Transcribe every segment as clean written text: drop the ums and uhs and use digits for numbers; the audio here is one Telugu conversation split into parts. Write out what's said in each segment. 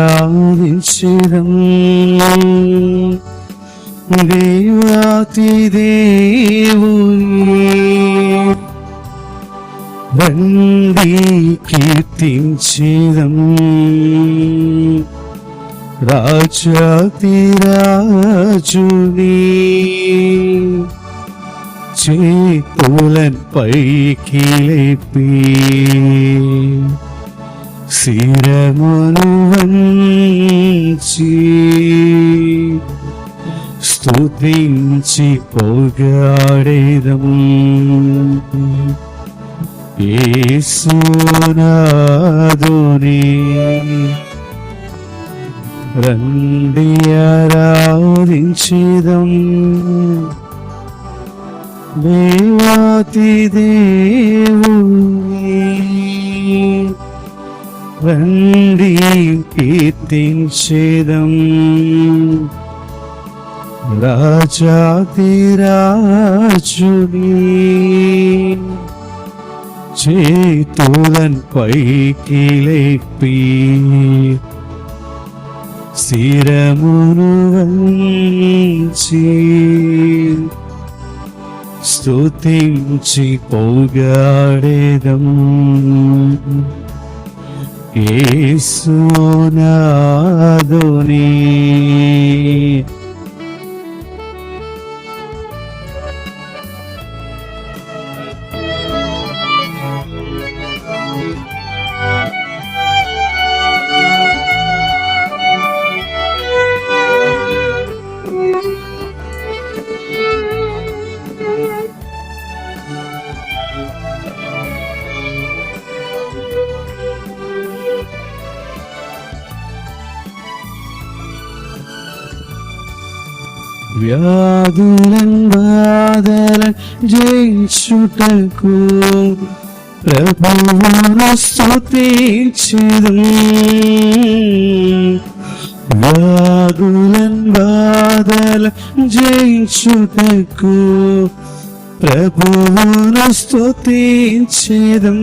ఆరాధించెదం దేవాతి దేవుని, రండి కీర్తించెదం రాజాతి రాజుని. చేతులన్ పైకి లేపి శిరమును వంచి స్తుతించి పొగడెదం యేసునాథుని. రండి ఆరాధించెదం దేవాతి దేవుని, రండి కీర్తించెదం రాజాతి రాజుని. చేతులన్ పైకి లేపి శిరమును వంచి స్తుతించి పొగడెదం యేసునాథుని. వ్యాధులన్ బాధలన్ జయించుటకు ప్రభువును స్తుతించెదం. వ్యాధులన్ బాధలన్ జయించుటకు ప్రభువును స్తుతించెదం.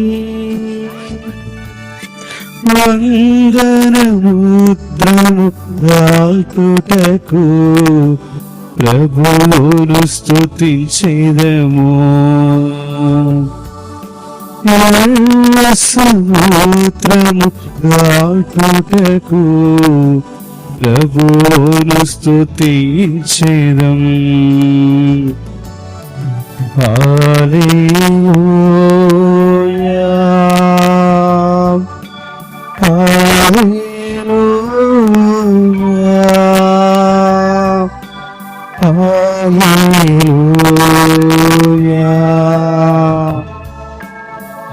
వందనముద్రము దాల్చుటకు ప్రభువును స్తుతించెదము. సముద్రము దాటుటకు ప్రభువును స్తుతించెదం. హల్లెలూయా hallelujah hallelujah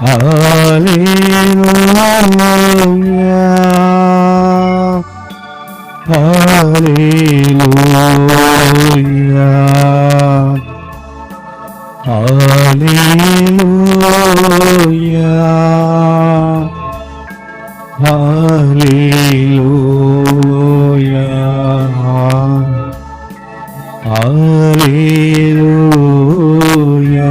hallelujah hallelujah hallelujah hallelujah హల్లెలూయా.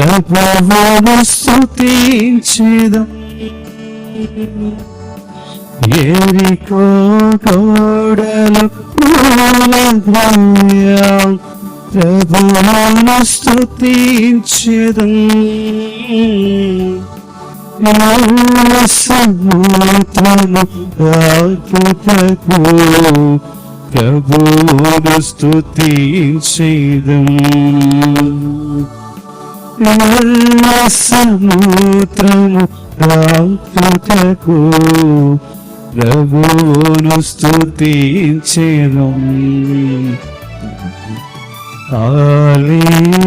ప్రభువును స్తుతించెదం. యెరికో గోడలు కూలద్రోయ ప్రభువును స్తుతించెదం. సముద్రము దాటుటకు ప్రభువును స్తుతించెదం. సముద్రము దాటుటకు ప్రభువును స్తుతించెదం. హల్లెలూయా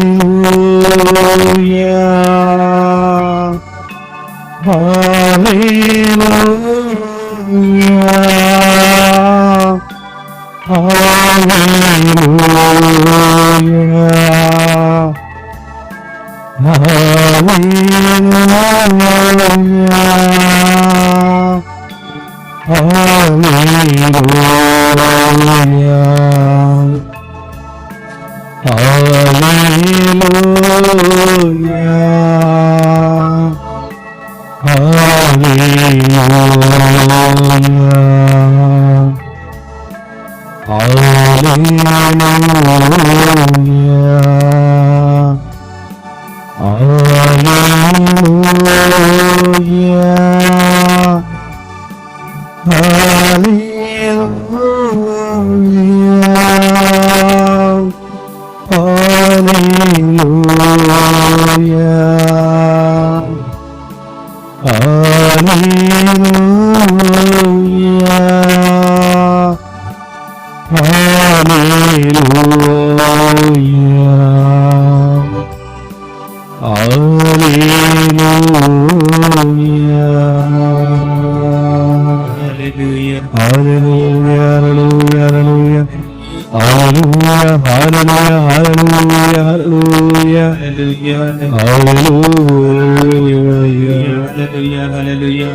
హల్లెలూయా హల్లెలూయా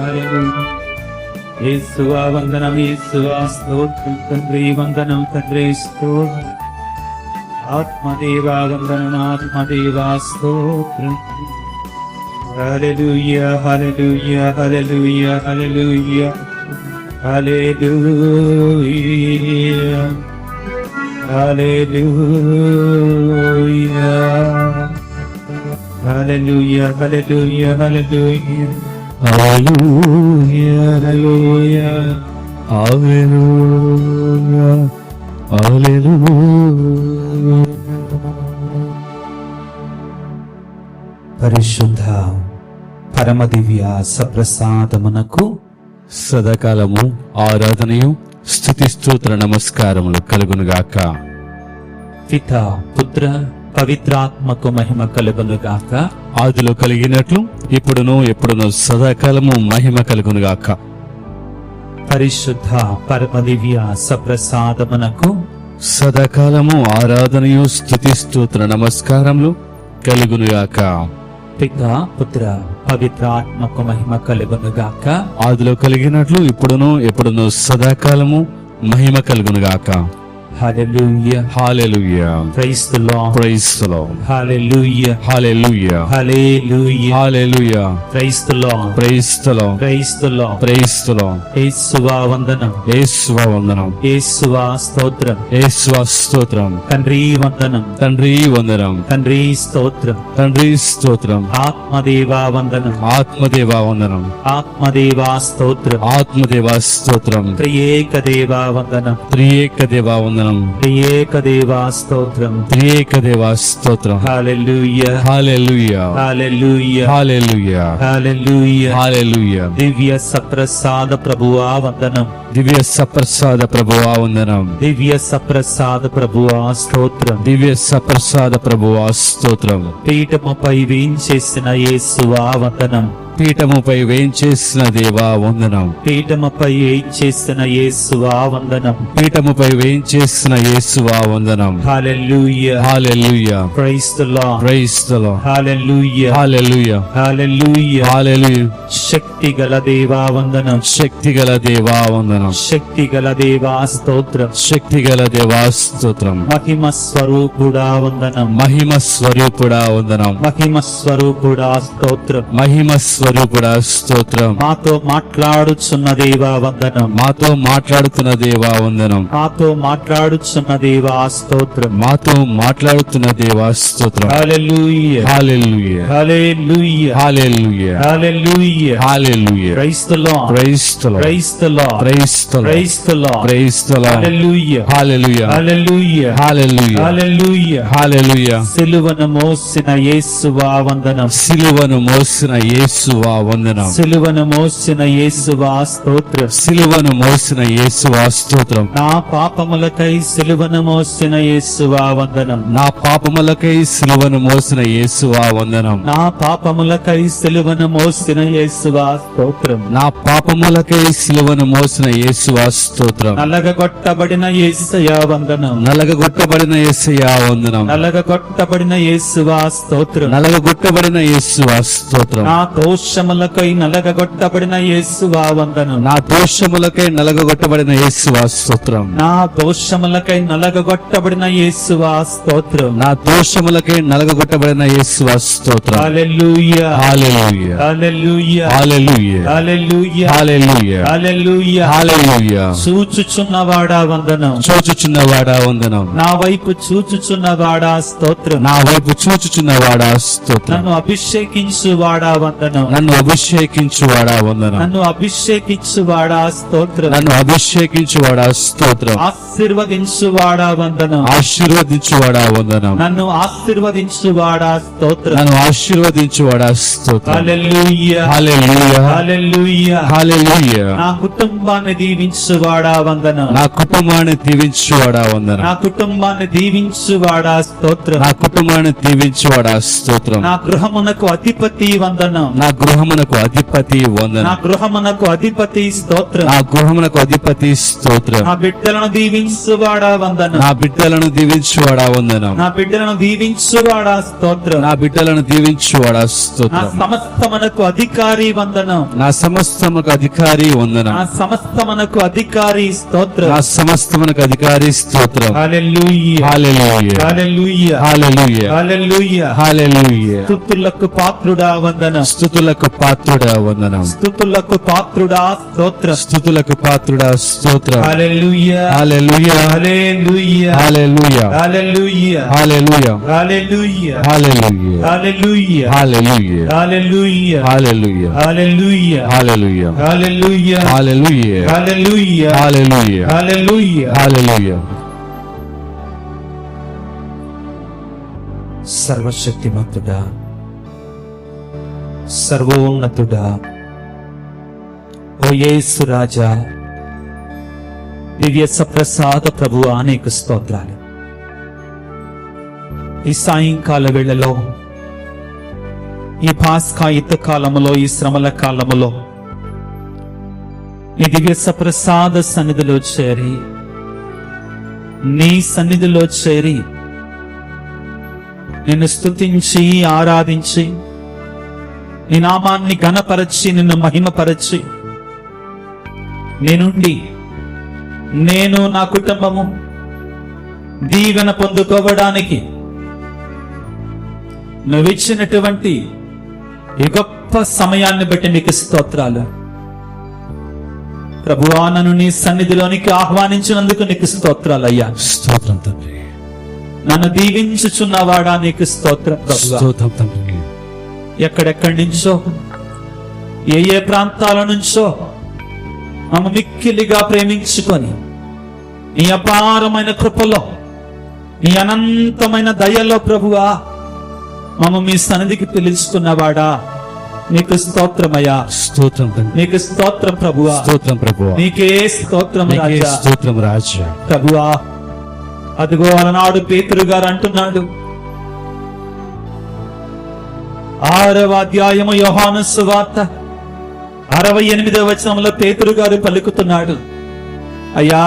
యేసువా వందనం, యేసువా స్తోత్రం తండ్రి, వందనం తండ్రి, స్తోత్రం ఆత్మదేవా వందనం, ఆత్మదేవా స్తోత్రం. Hallelujah hallelujah hallelujah hallelujah hallelujah hallelujah hallelujah hallelujah హల్లెలూయా Hallelujah, hallelujah, hallelujah, hallelujah. పరిశుద్ధ పరమ దివ్య సప్రసాదమునకు సదాకాలము ఆరాధనయు స్తుతి స్తోత్ర నమస్కారములు కలుగునుగాక. పిత పుత్ర పవిత్రాత్మకు మహిమ కలుగునుగాక. ఆదిలో కలిగినట్లు ఇప్పుడును ఎప్పుడును సదాకాలము మహిమ కలుగునుగాక. పరిశుద్ధ పరమ దివ్య సప్రసాదమునకు సదాకాలము ఆరాధనయు స్తుతి స్తోత్ర నమస్కారములు కలుగునుగాక. పిత పుత్ర పవిత్రాత్మకు మహిమ కలుగునుగాక. ఆదిలో కలిగినట్లు ఇప్పుడును ఎప్పుడును సదాకాలము మహిమ కలుగునుగాక. Hallelujah hallelujah. Praise the Lord. Praise the Lord. Hallelujah hallelujah. Hallelujah hallelujah. Praise the Lord. Praise the Lord. Praise the Lord. Praise the Lord. యేసువా వందనం, యేసువా వందనం, యేసువా స్తోత్రం, యేసువా స్తోత్రం, తండ్రి వందనం, తండ్రి వందనం, తండ్రి స్తోత్రం, తండ్రి స్తోత్రం, ఆత్మదేవా వందనం, ఆత్మదేవా వందనం, ఆత్మదేవా స్తోత్రం, ఆత్మదేవా స్తోత్రం, త్రియేక దేవా వందనం, త్రియేక దేవా వందనం, త్రియేక దేవా స్తోత్రం. త్రియేక దేవా స్తోత్రం. Hallelujah hallelujah. Hallelujah hallelujah. Hallelujah. హల్లెలూయా. దివ్య సప్రసాద ప్రభువా వందనం, దివ్య సప్రసాద ప్రభువా వందనం, దివ్య సప్రసాద ప్రభువా స్తోత్రం. దివ్య సప్రసాద ప్రభువా స్తోత్రం. పీఠముపై వేంచేసిన యేసువా వందనం, పీఠముపై వేంచేసిన దేవా వందనం, పీఠముపై వేంచేసిన యేసువా వందనం. పీఠముపై వేంచేసిన యేసువా వందనం. Hallelujah. Hallelujah. Praise the Lord. Praise the Lord. Hallelujah. Hallelujah. Hallelujah. Hallelujah. శక్తి గల దేవా వందనం, శక్తిగల దేవా వందనం, శక్తి గల దేవా స్తోత్రం. శక్తిగల దేవా స్తోత్రం. మహిమ స్వరూపుడా వందనం, మహిమ స్వరూపుడా వందనం, మహిమ స్వరూపుడా స్తోత్రం. మహిమ స్వరూపుడా స్తోత్రం. మాతో మాట్లాడుచున్న దేవా వందనం, మాతో మాట్లాడుతున్న దేవా వందనం, మాతో మాట్లాడుచున్న దేవా స్తోత్రం. మాతో మాట్లాడుతున్న దేవా స్తోత్రం. Hallelujah. Hallelujah. Hallelujah. Hallelujah. Hallelujah. Hallelujah. Praise the Lord. Praise the Lord. Praise the Lord. Praise the Lord. Praise the Lord. Praise the Lord. Hallelujah. Hallelujah. Hallelujah. Hallelujah. Hallelujah. Hallelujah. సిలువను మోసిన యేసువా వందనం, సిలువను మోసిన యేసువా యేసువా వందనం. సిలువను మోసిన యేసువా స్తోత్రం. సిలువను మోసిన యేసువా స్తోత్రం. నా పాపములకై సిలువను మోసిన యేసువా వందనం. నా పాపములకై సిలువను మోసిన యేసువా వందనం. నా పాపములకై సిలువను మోసిన యేసువా స్తోత్రం. నా పాపములకై సిలువను మోసిన యేసువా స్తోత్రం. నలగగొట్టబడిన యేసయ్యా వందనం. నలగగొట్టబడిన యేసయ్యా వందనం. నలగగొట్టబడిన యేసువా స్తోత్రం. నలగగొట్టబడిన యేసువా స్తోత్రం. నా దోషములకై నలగగొట్టబడిన యేసువా వందనం. నా దోషములకై నలగగొట్టబడిన యేసువా స్తోత్రం. నా దోషములకై నలగగొట్టబడిన యేసువా స్తోత్రం. నా దోషములకై నలగగొట్టబడిన యేసువా స్తోత్రం. Hallelujah hallelujah hallelujah hallelujah hallelujah hallelujah hallelujah హల్లెలూయా. చూచుచున్నవాడా వందనం. చూచుచున్నవాడా వందనం. నా వైపు చూచుచున్నవాడా స్తోత్రం. నా వైపు చూచుచున్నవాడా స్తోత్రం. నన్ను అభిషేకించువాడా వందనం. నన్ను అభిషేకించువాడా వందనం. నన్ను అభిషేకించువాడా స్తోత్రం. నన్ను అభిషేకించువాడా స్తోత్రం. ఆశీర్వదించువాడా వందనం. ఆశీర్వదించువాడా వందనం. నన్ను ఆశీర్వదించువాడా స్తోత్రం. నన్ను ఆశీర్వదించువాడా స్తోత్రం. Hallelujah hallelujah hallelujah. హల్లెలూయా. నా కుటుంబాన్ని దీవించువాడా వందనం. నా కుటుంబాన్ని దీవించువాడా వందనం. నా కుటుంబాన్ని దీవించువాడా స్తోత్రం. నా కుటుంబాన్ని దీవించువాడా స్తోత్రం. నా గృహమునకు అధిపతి వందనం. నా గృహమునకు అధిపతి నా వందనం. గృహమునకు అధిపతి స్తోత్రం. నా గృహమునకు అధిపతి స్తోత్రం. నా బిడ్డలను దీవించువాడా వందనం. నా బిడ్డలను దీవించువాడా వందనం. నా బిడ్డలను దీవించువాడా స్తోత్రం. నా బిడ్డలను దీవించువాడా నా స్తోత్రం. సమస్తమునకు అధికారి వందనం. నా సమస్తమునకు అధికారి వందనం. నా సమస్తమునకు అధికారి స్తోత్రం. నా సమస్తమునకు అధికారి స్తోత్రం. Hallelujah hallelujah hallelujah hallelujah hallelujah. హల్లెలూయా. స్తుతులకు పాత్రుడా వందనం. స్తుతులకు పాత్రుడా వందనం. స్తుతులకు పాత్రుడా స్తోత్రం. స్తుతులకు పాత్రుడా స్తోత్రం. Hallelujah hallelujah hallelujah hallelujah hallelujah hallelujah hallelujah hallelujah hallelujah hallelujah hallelujah hallelujah hallelujah hallelujah hallelujah hallelujah hallelujah hallelujah hallelujah. హల్లెలూయా. సర్వశక్తిమంతుడా, సర్వోన్నతుడా, ఓ యేసు రాజా, దివ్య సప్రసాద ప్రభువా, నీకు స్తోత్రాలు. ఈ సాయంకాల వేళలో, ఈ పాస్కాయుత కాలములో, ఈ శ్రమల కాలములో నీ దివ్య సప్రసాద సన్నిధిలో చేరి, నీ సన్నిధిలో చేరి నిన్ను స్తుతించి ఆరాధించి, నీ నామాన్ని ఘనపరచి, నిన్ను మహిమపరచి, నీ నుండి నేను నా కుటుంబము దీవెన పొందుకోవడానికి నువ్విచ్చినటువంటి ఈ గొప్ప సమయాన్ని బట్టి నీకు స్తోత్రాలు. ప్రభువా, నన్ను నీ సన్నిధిలోనికి ఆహ్వానించినందుకు నీకు స్తోత్రాలయ్యా. స్తోత్రం తండ్రి. నన్ను దీవించుచున్నవాడా, నీకు స్తోత్రం ప్రభువా. స్తోత్రం తండ్రి. ఎక్కడెక్కడి నుంచో, ఏ ఏ ప్రాంతాల నుంచో మమ్మ మిక్కిలిగా ప్రేమించుకొని, నీ అపారమైన కృపలో, నీ అనంతమైన దయలో ప్రభువా మమ్మ మీ సన్నిధికి పిలుచుకున్నవాడా, నీకు స్తోత్రమయ్యా. స్తోత్రం తండ్రి. నీకు స్తోత్రం ప్రభువా. స్తోత్రం ప్రభువా. నీకే స్తోత్రం నీకే రాజా. స్తోత్రం రాజా. ప్రభువా, అదిగో అలనాడు పేతురు గారు అంటున్నాడు, 6వ అధ్యాయము యోహాను సువార్త 68వ వచనంలో పేతురు గారు పలుకుతున్నాడు, అయ్యా,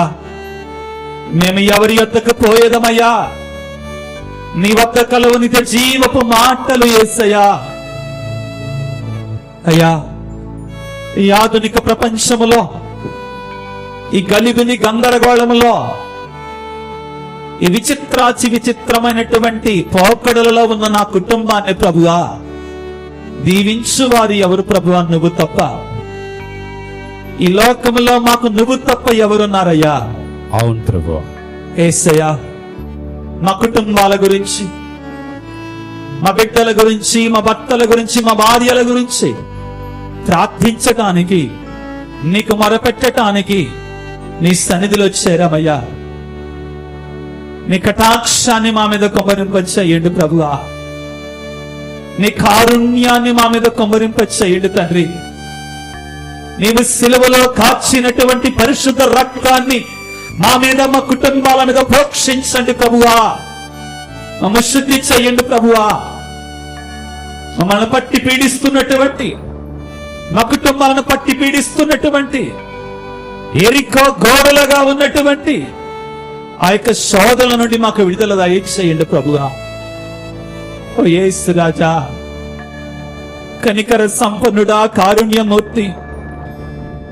మేము ఎవరి యొద్దకు పోయేదమయ్యా, నీ వద్ద కలవు నిత్య జీవపు మాటలు యేసయ్యా. అయ్యా, ఈ ఆధునిక ప్రపంచములో, ఈ గలిబిలి గందరగోళములో, ఈ విచిత్రమైనటువంటి పోకడలలో ఉన్న నా కుటుంబాన్ని ప్రభువా దీవించు వారు ఎవరు ప్రభువా? నువ్వు తప్ప. ఈ లోకములో మాకు నువ్వు తప్ప ఎవరున్నారయ్యా? అవును ప్రభువా. యేసయ్యా, మా కుటుంబాల గురించి, మా బిడ్డల గురించి, మా భర్తల గురించి, మా భార్యల గురించి ప్రార్థించటానికి, నీకు మొరపెట్టడానికి నీ సన్నిధిలో చేరామయ్యా. నీ కటాక్షాన్ని మా మీద కుమ్మరింపచేయండి ప్రభువా. నీ కారుణ్యాన్ని మా మీద కుమ్మరింప చేయండి తండ్రి. నీవు సిలువలో కాచినటువంటి పరిశుద్ధ రక్తాన్ని మా మీద, మా కుటుంబాల మీద ప్రోక్షించండి ప్రభువా. మమ్మల్ని శుద్ధి చేయండి ప్రభువా. మమ్మల్ని పట్టి పీడిస్తున్నటువంటి, మా కుటుంబాలను పట్టి పీడిస్తున్నటువంటి, ఎరికో గోడలుగా ఉన్నటువంటి ఆ యొక్క శోధనల నుండి మాకు విడుదల దయచేయండి ప్రభువా. ఓ యేసు రాజా, కనికర సంపన్నుడా, కారుణ్యమూర్తి,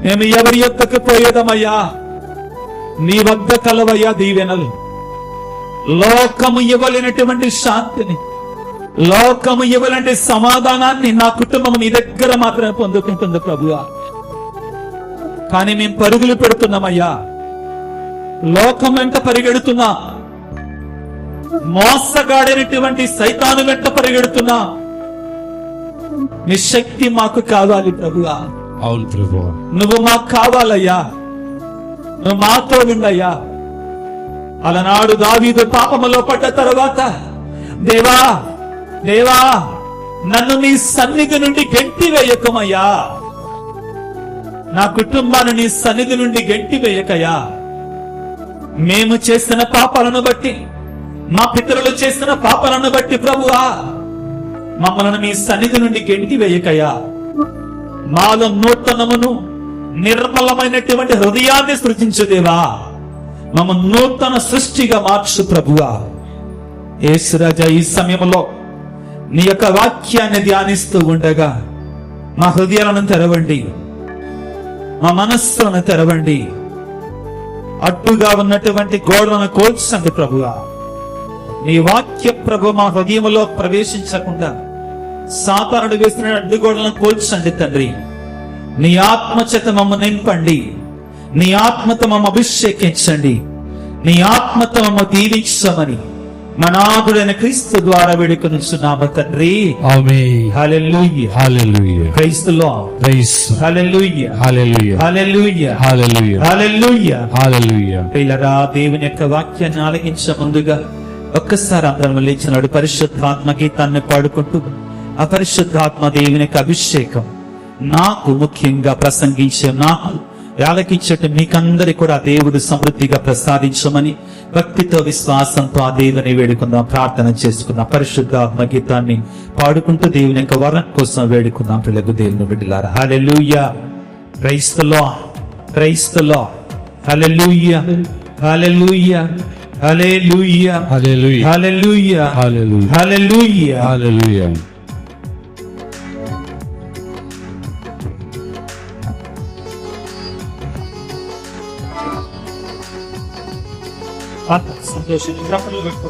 మేము ఎవరి యొక్కకు పోయేదమయ్యా? నీ వద్ద కలవయ్యా దీవెనలు. లోకము ఇవ్వలేనటువంటి శాంతిని, లోకము ఇవ్వలేని సమాధానాన్ని నా కుటుంబం నీ దగ్గర మాత్రమే పొందుకుంటుంది ప్రభువా. కానీ మేము పరుగులు పెడుతున్నామయ్యా, లోకం వెంట పరిగెడుతున్నా, మోసగాడైనటువంటి సైతాను వెంట పరిగెడుతున్నా. నీ శక్తి మాకు కావాలి ప్రభువా. అవును ప్రభువా, నువ్వు మాకు కావాలయ్యా, నువ్వు మాతో ఉండయ్యా. అలనాడు దావీదు పాపములో పడ్డ తర్వాత, దేవా దేవా నన్ను నీ సన్నిధి నుండి గెంటి వేయకమయ్యా, నా కుటుంబాన్ని నీ సన్నిధి నుండి గెంటి వేయకయ్యా. మేము చేసిన పాపాలను బట్టి, మా పితరులు చేసిన పాపాలను బట్టి ప్రభువా, మమ్మల్ని నీ సన్నిధి నుండి గెంటి వేయకయ్యా. మాలో నూతనమును నిర్మలమైనటువంటి హృదయాన్ని సృజించు దేవా. మమ్మ నూతన సృష్టిగా మార్చు ప్రభువా. యేసురాజా, ఈ సమయంలో నీ యొక్క వాక్యాన్ని ధ్యానిస్తూ ఉండగా మా హృదయాలను తెరవండి, మా మనస్సులను తెరవండి. అడ్డుగా ఉన్నటువంటి గోడలను కోల్చండి ప్రభువా. నీ వాక్య ప్రభు మా హృదయంలో ప్రవేశించకుండా సాతానుడు వేసిన అడ్డుగోడలను కోల్చండి తండ్రి. నీ ఆత్మ చేత మమ్మ నింపండి, నీ ఆత్మతో మమ్మ అభిషేకించండి, నీ ఆత్మతో మమ్మ దీవించమని మనాథుడైన క్రీస్తు ద్వారా వేడుకొనుచున్నాము తండ్రి. Amen. Hallelujah, hallelujah. Praise the Lord. Praise. Hallelujah, hallelujah. Hallelujah, hallelujah. Hallelujah, hallelujah. ప్రియులారా, దేవుని యొక్క వాక్యాన్ని ఆలకించే ముందుగా ఒక్కసారి అందరం లేచినాడు పరిశుద్ధాత్మ గీతాన్ని పాడుకుంటూ, ఆ పరిశుద్ధాత్మ దేవుని యొక్క అభిషేకం నాకు ముఖ్యంగా ప్రసంగించే నాకు ఆలకించట మీకందరి కూడా దేవుడు సమృద్ధిగా ప్రసాదించమని భక్తితో విశ్వాసంతో ఆ దేవుని వేడుకుందాం, ప్రార్థన చేసుకుందాం. పరిశుద్ధాత్మ గీతాన్ని పాడుకుంటూ దేవుని యొక్క వరం కోసం వేడుకుందాం. పిల్లలు దేవుని బిడ్డలారా, hallelujah, praise the Lord, praise the Lord, hallelujah, hallelujah, hallelujah, hallelujah. Hallelujah, hallelujah. Hallelujah. Hallelujah. సంతోషం. గ్రహణలు పెట్టుకో.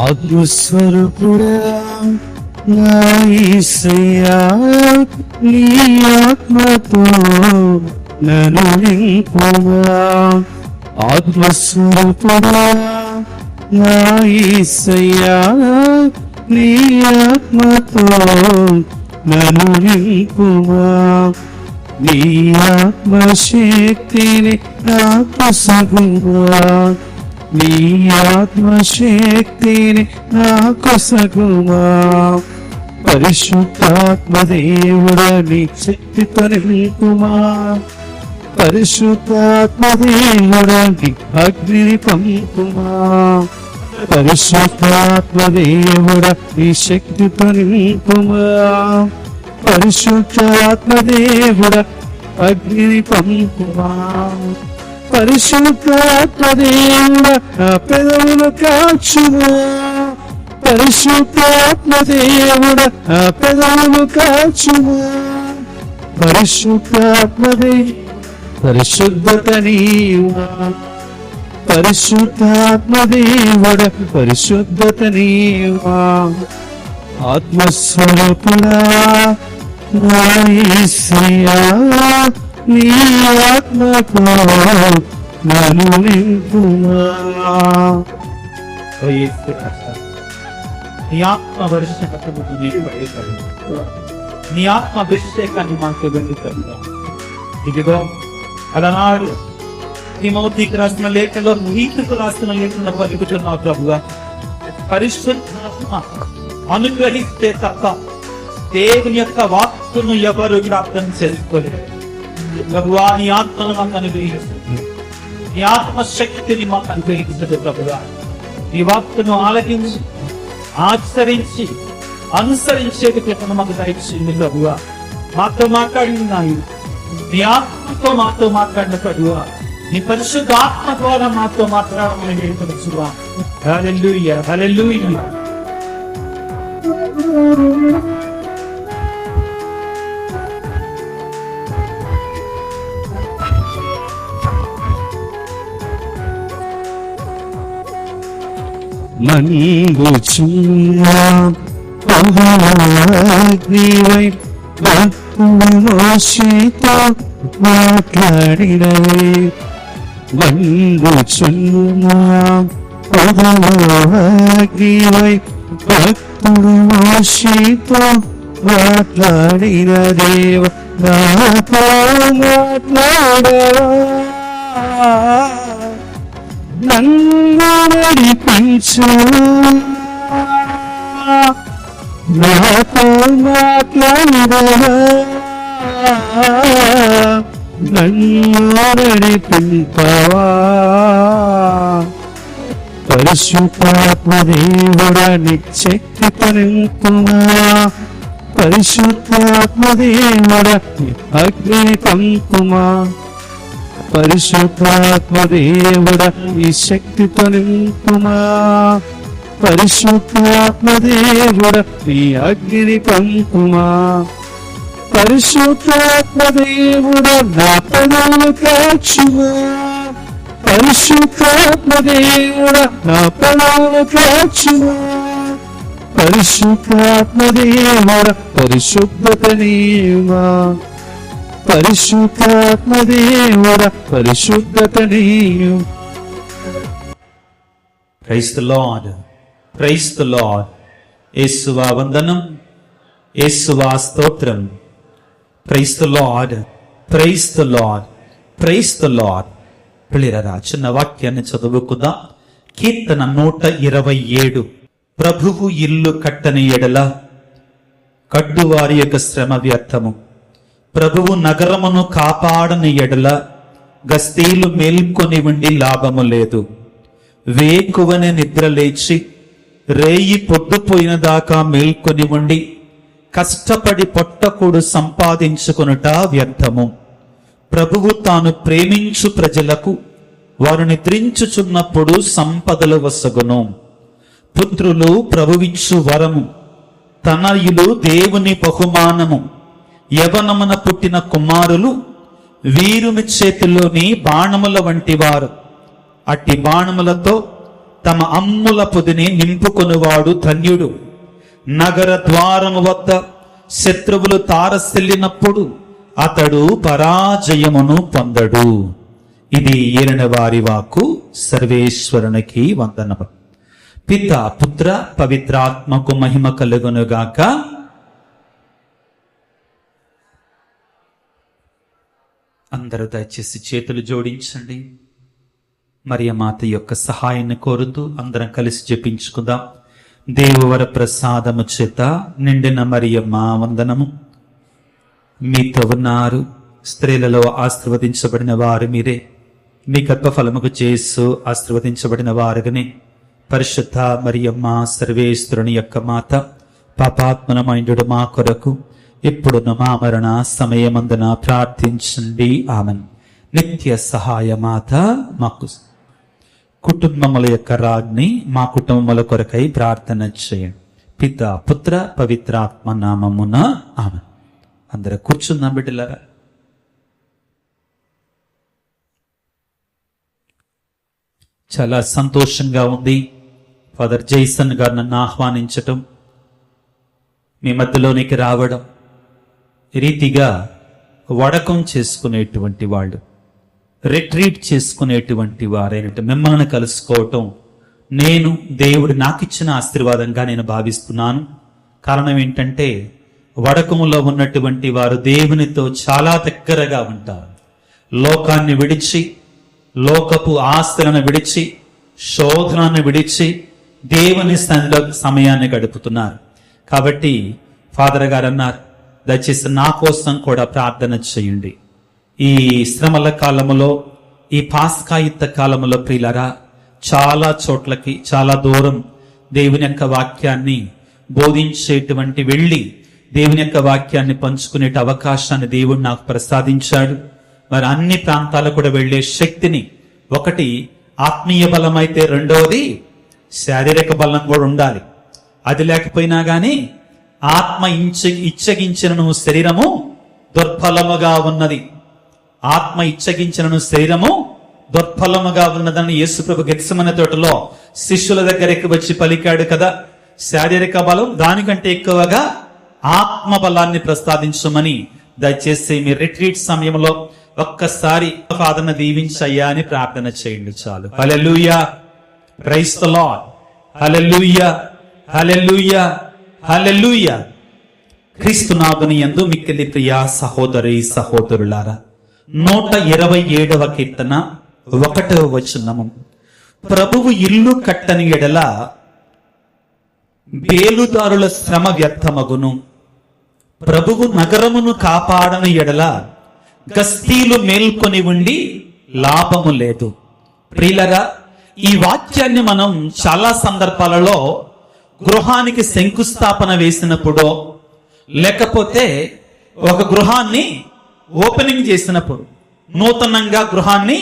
ఆత్మస్వరూపుడా నా యేసయ్యా, నీ ఆత్మతో నన్ను నింపుమా. ఆత్మస్వరూపుడా నా యేసయ్యా, నీ ఆత్మతో నన్ను నింపుమా. నీ ఆత్మశక్తిని నాకు సగుమా, నీ ఆత్మశక్తిని నాకు సగుమా. పరిశుద్ధాత్మ దేవుడా నీ శక్తితో నింపుమా. పరిశుద్ధాత్మ దేవుడా నీ అగ్నిని పంపుమా. పరిశుద్ధాత్మ దేవుడా నీ శక్తితో నింపుమా. పరిశుద్ధాత్మ దేవుడా అగ్నిని పంపుమా. పరిశుద్ధాత్మ దేవుడా నా పెదవులు కాచుమా. పరిశుద్ధాత్మ దేవుడా నా పెదవులు కాచుమా. పరిశుద్ధాత్మ పరిశుద్ధత నీవా. పరిశుద్ధాత్మ దేవుడా పరిశుద్ధత నీవా. ఆత్మస్వరూపుడా నా యేసయ్యా, నీ ఆత్మతో నన్ను నింపుమా. ఓ యేసు రాజా, నీ ఆత్మ వర్షము నీకు పడేశాడు. నీ ఆత్మ అభిషేకాన్ని మాకు వెళ్తాడు. ఇదిగో అలనాడు తిమోతికి రాసిన లేఖలో, నీకు రాసిన లేఖలో పలుకుతున్నావు ప్రభువా, పరిశుద్ధాత్మ అనుగ్రహిస్తే తప్ప దేవుని యొక్క వాక్కును ఎవరు జ్ఞాపకం చేసుకోలేదు. ప్రభువా, నీ ఆత్మను మాకు అనుగ్రహిస్తుంది, నీ ఆత్మశక్తిని మాకు అనుగ్రహిస్తుంది. ప్రభువా, నీ వాక్కును ఆలకించి ఆచరించి అనుసరించేది కృపను మాకు దయచేయండి. ప్రభువా, మాతో మాట్లాడినాయి, నీ ఆత్మతో మాతో మాట్లాడిన ప్రభువా, నీ పరిశుద్ధ ఆత్మ ద్వారా మాతో మాట్లాడమని వేడుకొనుచున్నాం. హల్లెలూయా, హల్లెలూయా. మంగుచున్నాం అగ్నివై మోషేతో మాట్లాడినవే. మంగుచున్నాం అగ్నివై భక్తుడు మోషేతో మాట్లాడిన దేవ, నాతో మాట్లాడవా, నన్ను నడిపించు, నాతో మాట్లాడవా, నన్ను నడిపింపవా. పరిశుద్ధాత్మ దేవుడా నీ శక్తితో నింపుమా, పరిశుద్ధాత్మ దేవుడా నీ అగ్ని పంపుమా, పరిశుద్ధాత్మ దేవుడా నీ శక్తితో నింపుమా, పరిశుద్ధాత్మ దేవుడా నీ అగ్ని పంపుమా. పరిశుద్ధాత్మ దేవుడా నా పదవులు కాచుమా, పరిశుద్ధాత్మ దేవుడా నా పదవులు కాచుమా, పరిశుద్ధాత్మ దేవుడా పరిశుద్ధత నీవా, పరిశుద్ధాత్మ దేవుడా పరిశుద్ధత నీవు. Praise the Lord, praise the Lord. యేసువా వందనం, యేసువా స్తోత్రం. Praise the Lord, praise the Lord, praise the Lord. పిల్లరా, చిన్న వాక్యాన్ని చదువుకుందాం. కీర్తన 127. ప్రభువు ఇల్లు కట్టని ఎడల కట్టువారి యొక్క శ్రమ వ్యర్థము, ప్రభువు నగరమును కాపాడని ఎడల గస్తీలు మేల్కొని ఉండి లాభము లేదు. వేకువనే నిద్ర లేచి రేయి పొద్దుపోయిన దాకా మేల్కొని ఉండి కష్టపడి పొట్టకూడు సంపాదించుకొనుట వ్యర్థము. ప్రభువు తాను ప్రేమించు ప్రజలకు వారు నిద్రించుచున్నప్పుడు సంపదలు వసగును. పుత్రులు ప్రభువిచ్చు వరము, తనయులు దేవుని బహుమానము. యవనమున పుట్టిన కుమారులు వీరుని చేతిలోని బాణముల వంటి వారు. అట్టి బాణములతో తమ అమ్ముల పొదిని నింపుకొనువాడు ధన్యుడు. నగర ద్వారము వద్ద శత్రువులు తారసిల్లినప్పుడు అతడు పరాజయమును పొందడు. ఇది ఏలిన వారి వాక్కు. సర్వేశ్వరునికి వందనము. పిత పుత్ర పవిత్రాత్మకు మహిమ కలుగునుగాక. అందరూ దయచేసి చేతులు జోడించండి. మరియమాత యొక్క సహాయాన్ని కోరుతూ అందరం కలిసి జపించుకుందాం. దేవువర ప్రసాదము చేత నిండిన మరియమ్మ వందనము. మీతో ఉన్నారు స్త్రీలలో ఆశీర్వదించబడిన వారు మీరే. మీ గర్భఫలముకు చేసు ఆశీర్వదించబడిన వారుగానే. పరిశుద్ధ మరియమ్మ సర్వేశ్వరుని యొక్క మాత, పాపాత్మనమైండు మా కొరకు ఇప్పుడున్న మా మరణ సమయమందున ప్రార్థించండి. ఆమెన్. నిత్య సహాయ మాత, మాకు కుటుంబముల యొక్క రాజ్ని మా కుటుంబముల కొరకై ప్రార్థన చేయండి. పిత పుత్ర పవిత్రాత్మ నామమున ఆమెన్. అందరూ కూర్చుందాం బిడ్డలారా. చాలా సంతోషంగా ఉంది ఫాదర్ జైసన్ గారు నన్ను ఆహ్వానించటం, మీ మధ్యలోనికి రావడం. రీతిగా వడకం చేసుకునేటువంటి వాళ్ళు, రిట్రీట్ చేసుకునేటువంటి వారైనట్టు మిమ్మల్ని కలుసుకోవటం నేను దేవుడు నాకు ఇచ్చిన ఆశీర్వాదంగా నేను భావిస్తున్నాను. కారణం ఏంటంటే వడకములో ఉన్నటువంటి వారు దేవునితో చాలా దగ్గరగా ఉంటారు. లోకాన్ని విడిచి, లోకపు ఆస్తులను విడిచి, శోధనను విడిచి దేవుని సన్నిధిలో సమయాన్ని గడుపుతున్నారు. కాబట్టి ఫాదర్ గారు అన్నారు, దయచేసి నా కోసం కూడా ప్రార్థన చేయండి. ఈ శ్రమల కాలములో, ఈ పాస్కాయుత కాలములో ప్రియులారా, చాలా చోట్లకి, చాలా దూరం దేవుని యొక్క వాక్యాన్ని బోధించేటువంటి వెళ్ళి దేవుని యొక్క వాక్యాన్ని పంచుకునే అవకాశాన్ని దేవుడు నాకు ప్రసాదించాడు. మరి అన్ని ప్రాంతాలకు కూడా వెళ్లే శక్తిని, ఒకటి ఆత్మీయ బలం అయితే రెండవది శారీరక బలం కూడా ఉండాలి. అది లేకపోయినా గాని ఆత్మ ఇచ్చగించినను శరీరము దుర్బలముగా ఉన్నది. ఆత్మ ఇచ్చగించినను శరీరము దుర్బలముగా ఉన్నదని యేసుప్రభు గెత్సెమనే తోటలో శిష్యుల దగ్గరికి వచ్చి పలికాడు కదా. శారీరక బలం దానికంటే ఎక్కువగా ఆత్మ బలాన్ని ప్రసాదించమని దయచేసి మీ రిట్రీట్ సమయంలో ఒక్కసారి ఫాదర్ను దీవించయ్యా అని ప్రార్థన చేయండి చాలు. హల్లెలూయా, praise the Lord, hallelujah, hallelujah, హల్లెలూయా. క్రీస్తునాథుని యందు మిక్కిలి ప్రియ సహోదరి సహోదరులారా, 127వ కీర్తన 1వ వచనము, ప్రభువు ఇల్లు కట్టని ఎడల బేలుదారుల శ్రమ వ్యర్థమగును, ప్రభువు నగరమును కాపాడని ఎడల గస్తీలు మేల్కొని ఉండి లాభము లేదు. ప్రియులరా, ఈ వాక్యాన్ని మనం చాలా సందర్భాలలో గృహానికి శంకుస్థాపన వేసినప్పుడు, లేకపోతే ఒక గృహాన్ని ఓపెనింగ్ చేసినప్పుడు, నూతనంగా గృహాన్ని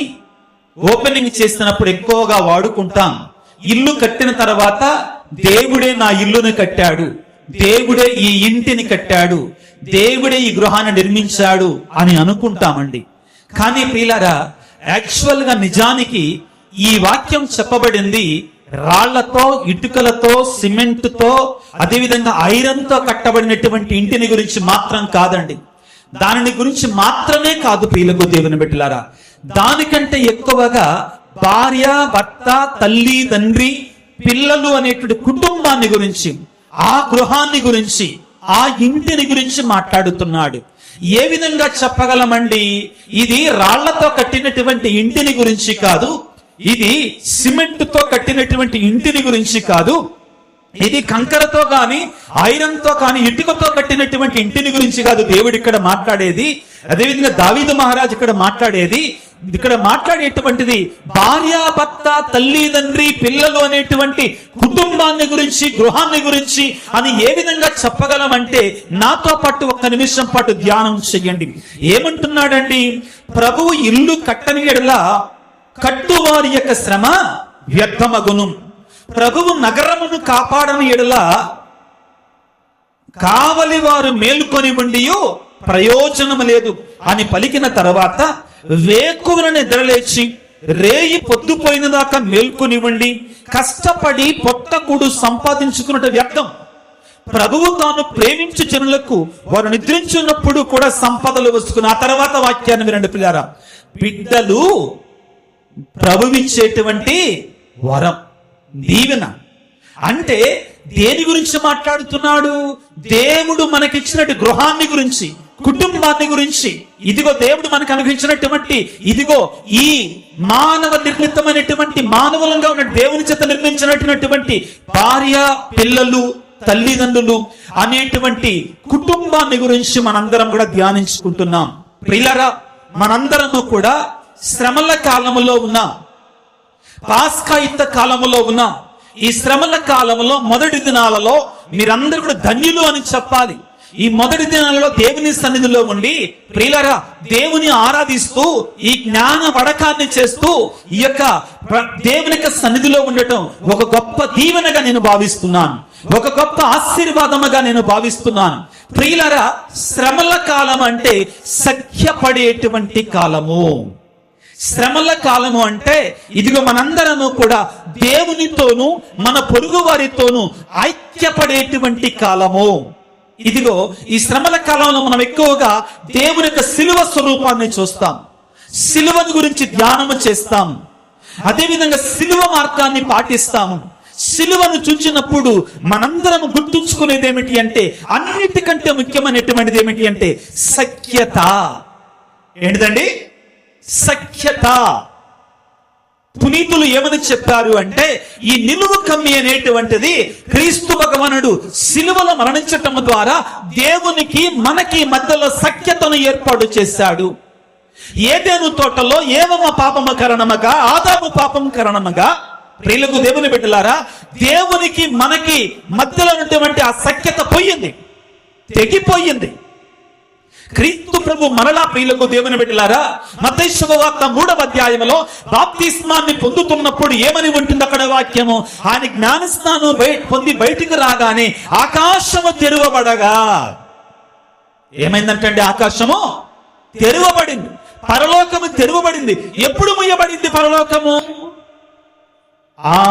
ఓపెనింగ్ చేసినప్పుడు ఎక్కువగా వాడుకుంటాం. ఇల్లు కట్టిన తర్వాత దేవుడే నా ఇల్లుని కట్టాడు, దేవుడే ఈ ఇంటిని కట్టాడు, దేవుడే ఈ గృహాన్ని నిర్మించాడు అని అనుకుంటామండి. కానీ ప్రియులారా, యాక్చువల్ గా నిజానికి ఈ వాక్యం చెప్పబడింది రాళ్లతో, ఇటుకలతో, సిమెంట్తో, అదేవిధంగా ఐరన్ తో కట్టబడినటువంటి ఇంటిని గురించి మాత్రం కాదండి. దానిని గురించి మాత్రమే కాదు ప్రియులకు దేవుని బిడ్డలారా, దానికంటే ఎక్కువగా భార్య, భర్త, తల్లి, తండ్రి, పిల్లలు అనేటువంటి కుటుంబాన్ని గురించి, ఆ గృహాన్ని గురించి, ఆ ఇంటిని గురించి మాట్లాడుతున్నాడు. ఏ విధంగా చెప్పగలమండి? ఇది రాళ్లతో కట్టినటువంటి ఇంటిని గురించి కాదు, ఇది సిమెంట్ తో కట్టినటువంటి ఇంటిని గురించి కాదు, ఇది కంకరతో కానీ, ఐరన్ తో కానీ, ఇటుకతో కట్టినటువంటి ఇంటిని గురించి కాదు దేవుడు ఇక్కడ మాట్లాడేది. అదేవిధంగా దావీదు మహారాజు ఇక్కడ మాట్లాడేటువంటిది భార్య, భర్త, తల్లి, తండ్రి, పిల్లలు అనేటువంటి కుటుంబాన్ని గురించి, గృహాన్ని గురించి అని ఏ విధంగా చెప్పగలమంటే, నాతో పాటు ఒక్క నిమిషం పాటు ధ్యానం చెయ్యండి. ఏమంటున్నాడండి? ప్రభువు ఇల్లు కట్టని ఎడల కట్టువారి యొక్క శ్రమ వ్యర్థమగును, ప్రభువు నగరమును కాపాడని ఎడల కావలి వారు మేలుకొని ఉండి ప్రయోజనం లేదు అని పలికిన తర్వాత, వేకువన నిద్రలేచి రేయి పొద్దుపోయిన దాకా మేల్కొనివ్వండి, కష్టపడి పొట్టకూడు సంపాదించుకున్నట్టు వ్యర్థం. ప్రభువు తాను ప్రేమించు జనులకు వారు నిద్రించున్నప్పుడు కూడా సంపదలు వస్తున్న. ఆ తర్వాత వాక్యాన్ని వినండి పిల్లారా, బిడ్డలు ప్రభువిచ్చేటువంటి వరం, దీవెన. అంటే దేని గురించి మాట్లాడుతున్నాడు? దేవుడు మనకిచ్చినట్టు గృహాన్ని గురించి, కుటుంబాన్ని గురించి. ఇదిగో దేవుడు మనకు అనుగ్రహించినటువంటి, ఇదిగో ఈ మానవ నిర్మితమైనటువంటి, మానవులంగా ఉన్న దేవుని చేత నిర్మించినటువంటి భార్య, పిల్లలు, తల్లిదండ్రులు అనేటువంటి కుటుంబాన్ని గురించి మనందరం కూడా ధ్యానించుకుంటున్నాం. ప్రియులారా, మనందరము కూడా శ్రమల కాలములో ఉన్నాం, పాస్కాయుత కాలములో ఉన్నాం. ఈ శ్రమల కాలంలో మొదటి దినాలలో మీరందరూ కూడా ధన్యులు అని చెప్పాలి. ఈ మొదటి దినాలలో దేవుని సన్నిధిలో ఉండి ప్రియులారా, దేవుని ఆరాధిస్తూ, ఈ జ్ఞాన వడకాన్ని చేస్తూ, ఈ యొక్క దేవుని యొక్క సన్నిధిలో ఉండటం ఒక గొప్ప దీవెనగా నేను భావిస్తున్నాను, ఒక గొప్ప ఆశీర్వాదముగా నేను భావిస్తున్నాను. ప్రియులారా, శ్రమల కాలం అంటే సఖ్యపడేటువంటి కాలము. శ్రమల కాలము అంటే ఇదిగో మనందరము కూడా దేవునితోనూ మన పొరుగు వారితోనూ ఐక్యపడేటువంటి కాలము. ఇదిగో ఈ శ్రమల కాలంలో మనం ఎక్కువగా దేవుని యొక్క శిలువ స్వరూపాన్ని చూస్తాం, శిలువను గురించి ధ్యానము చేస్తాం. అదేవిధంగా సిలువ మార్గాన్ని పాటిస్తాము. సిలువను చూచినప్పుడు మనందరం గుర్తుంచుకునేది ఏమిటి అంటే, అన్నిటికంటే ముఖ్యమైనటువంటిది ఏమిటి అంటే సఖ్యత. ఏంటిదండి? సఖ్యత. పునీతులు ఏమని చెప్పారు అంటే, ఈ నిలువు కమ్మి అనేటువంటిది క్రీస్తు భగవానుడు సిలువలో మరణించటం ద్వారా దేవునికి మనకి మధ్యలో సఖ్యతను ఏర్పాటు చేశాడు. ఏదెను తోటలో ఏవమ్మ పాపము కారణముగా, ఆదాము పాపం కారణముగా, ప్రియులకు దేవుని బిడ్డలారా, దేవునికి మనకి మధ్యలో ఉన్నటువంటి ఆ సఖ్యత పోయింది, తెగిపోయింది. క్రీస్తు ప్రభు మరలా, ప్రియులకు దేవుని బిడ్డలారా, మత్తయి శుభవార్త 3వ అధ్యాయంలో బాప్తిస్మాన్ని పొందుతున్నప్పుడు ఏమని ఉంటుంది అక్కడ వాక్యము? ఆయన జ్ఞానస్నానం పొంది బయటికి రాగానే ఆకాశము తెరువబడగా, ఏమైందంటే ఆకాశము తెరువబడింది, పరలోకము తెరువబడింది. ఎప్పుడు ముయ్యబడింది పరలోకము?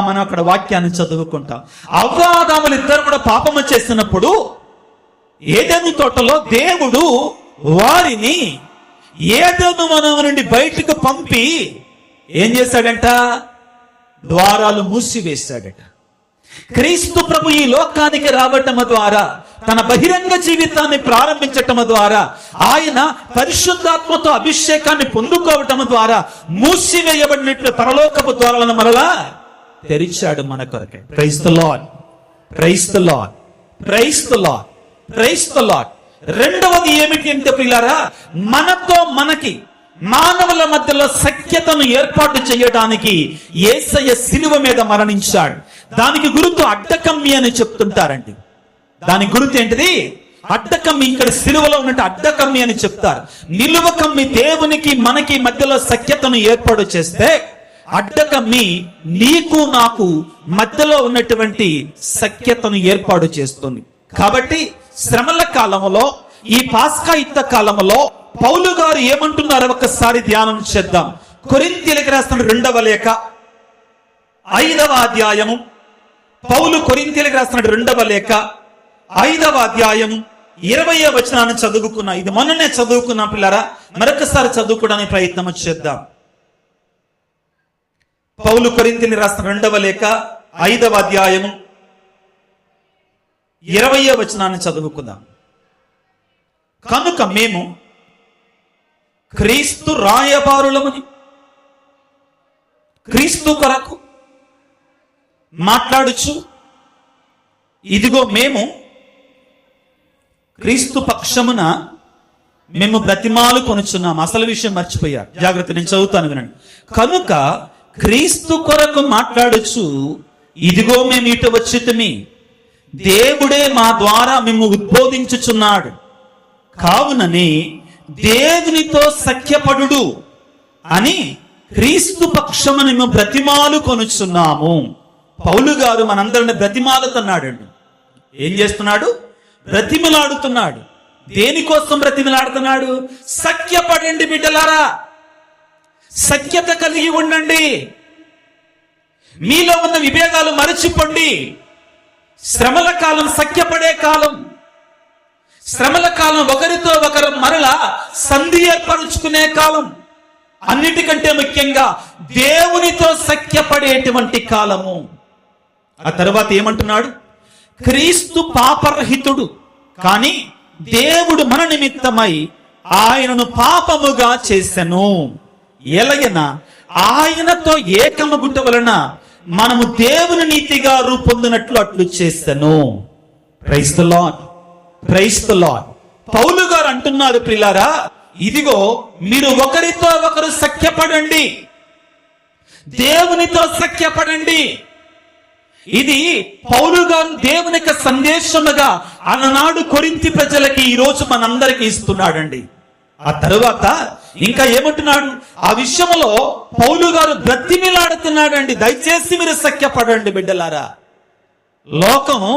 మనం అక్కడ వాక్యాన్ని చదువుకుంటాం. అవ్వాదాములు ఇద్దరు కూడా పాపము చేసినప్పుడు ఏదెను తోటలో దేవుడు వారిని ఏదెను వనం నుండి బయటకు పంపి ఏం చేశాడంట? ద్వారాలు మూసివేశాడట. క్రీస్తు ప్రభు ఈ లోకానికి రావటం ద్వారా, తన బహిరంగ జీవితాన్ని ప్రారంభించటం ద్వారా, ఆయన పరిశుద్ధాత్మతో అభిషేకాన్ని పొందుకోవటం ద్వారా మూసివేయబడినట్లు పరలోకపు ద్వారాలను మరలా తెరిచాడు మన కొరకే. Praise the Lord, praise the Lord, praise the Lord, praise the Lord. రెండవది ఏమిటి అంటే ప్రియులారా, మనతో మనకి మానవుల మధ్యలో సఖ్యతను ఏర్పాటు చేయడానికి యేసయ్య సిలువ మీద మరణించాడు. దానికి గుర్తు అడ్డకమ్మి అని చెప్తుంటారండి. దాని గుర్తు ఏంటిది? అడ్డకమ్మి. ఇక్కడ సిలువలో ఉన్నట్టు అడ్డకమ్మి అని చెప్తారు. నిలువ కమ్మి దేవునికి మనకి మధ్యలో సఖ్యతను ఏర్పాటు చేస్తే, అడ్డకమ్మి నీకు నాకు మధ్యలో ఉన్నటువంటి సఖ్యతను ఏర్పాటు చేస్తుంది. కాబట్టి శ్రమల కాలంలో, ఈ పాస్కా యుద్ధ కాలంలో పౌలు గారు ఏమంటున్నారో ఒకసారి ధ్యానం చేద్దాం. కొరింథీయులకు రాసిన 2వ లేఖ 5వ అధ్యాయము, పౌలు కొరింథీయులకు రాసిన 2వ లేఖ 5వ అధ్యాయము 20వ వచనాన్ని చదువుకున్నా. ఇది మొన్ననే చదువుకున్నా పిల్లరా, మరొకసారి చదువుకోవడానికి ప్రయత్నం చేద్దాం. పౌలు కొరింథీయులకు రాసిన 2వ లేఖ 5వ అధ్యాయము 20వ వచనాన్ని చదువుకుందాం. కనుక మేము క్రీస్తు రాయబారులమని క్రీస్తు కొరకు మాట్లాడుచు, ఇదిగో మేము క్రీస్తు పక్షమున మేము బ్రతిమాలు కొనుచున్నాం. అసలు విషయం మర్చిపోయారు, జాగ్రత్త, నేను చదువుతాను వినండి. కనుక క్రీస్తు కొరకు మాట్లాడుచు, ఇదిగో మేము ఇటు వచ్చితిమి, దేవుడే మా ద్వారా మేము ఉద్బోధించుచున్నాడు, కావునని దేవునితో సఖ్యపడు అని క్రీస్తు పక్షమున మేము బ్రతిమాలు కొనుచున్నాము. పౌలు గారు మనందరిని బ్రతిమాలుతున్నాడండి. ఏం చేస్తున్నాడు? బ్రతిమలాడుతున్నాడు. దేనికోసం బ్రతిమలాడుతున్నాడు? సఖ్యపడండి బిడ్డలారా, సఖ్యత కలిగి ఉండండి, మీలో ఉన్న విభేదాలు మరచిపోండి. శ్రమల కాలం సఖ్యపడే కాలం. శ్రమల కాలం ఒకరితో ఒకరు మరలా సంధి ఏర్పరుచుకునే కాలం. అన్నిటికంటే ముఖ్యంగా దేవునితో సఖ్యపడేటువంటి కాలము. ఆ తర్వాత ఏమంటున్నాడు? క్రీస్తు పాపరహితుడు, కానీ దేవుడు మన నిమిత్తమై ఆయనను పాపముగా చేసెను. ఎలయన ఆయనతో ఏకమగుట వలన మనము దేవుని నీతిగా రూపొందినట్లు అట్లు చేసెను. Praise the Lord, praise the Lord. పౌలు గారు అంటున్నారు, ప్రియులారా, ఇదిగో మీరు ఒకరితో ఒకరు సఖ్యపడండి, దేవునితో సఖ్యపడండి. ఇది పౌలు గారు దేవుని యొక్క సందేశముగా అలనాడు కొరింథీ ప్రజలకి ఈ రోజు మనందరికీ ఇస్తున్నాడండి. ఆ తరువాత ఇంకా ఏమంటున్నాడు? ఆ విషయంలో పౌలు గారు బ్రతిమిలాడుతున్నాడండి. దయచేసి మీరు సఖ్యపడండి బిడ్డలారా. లోకము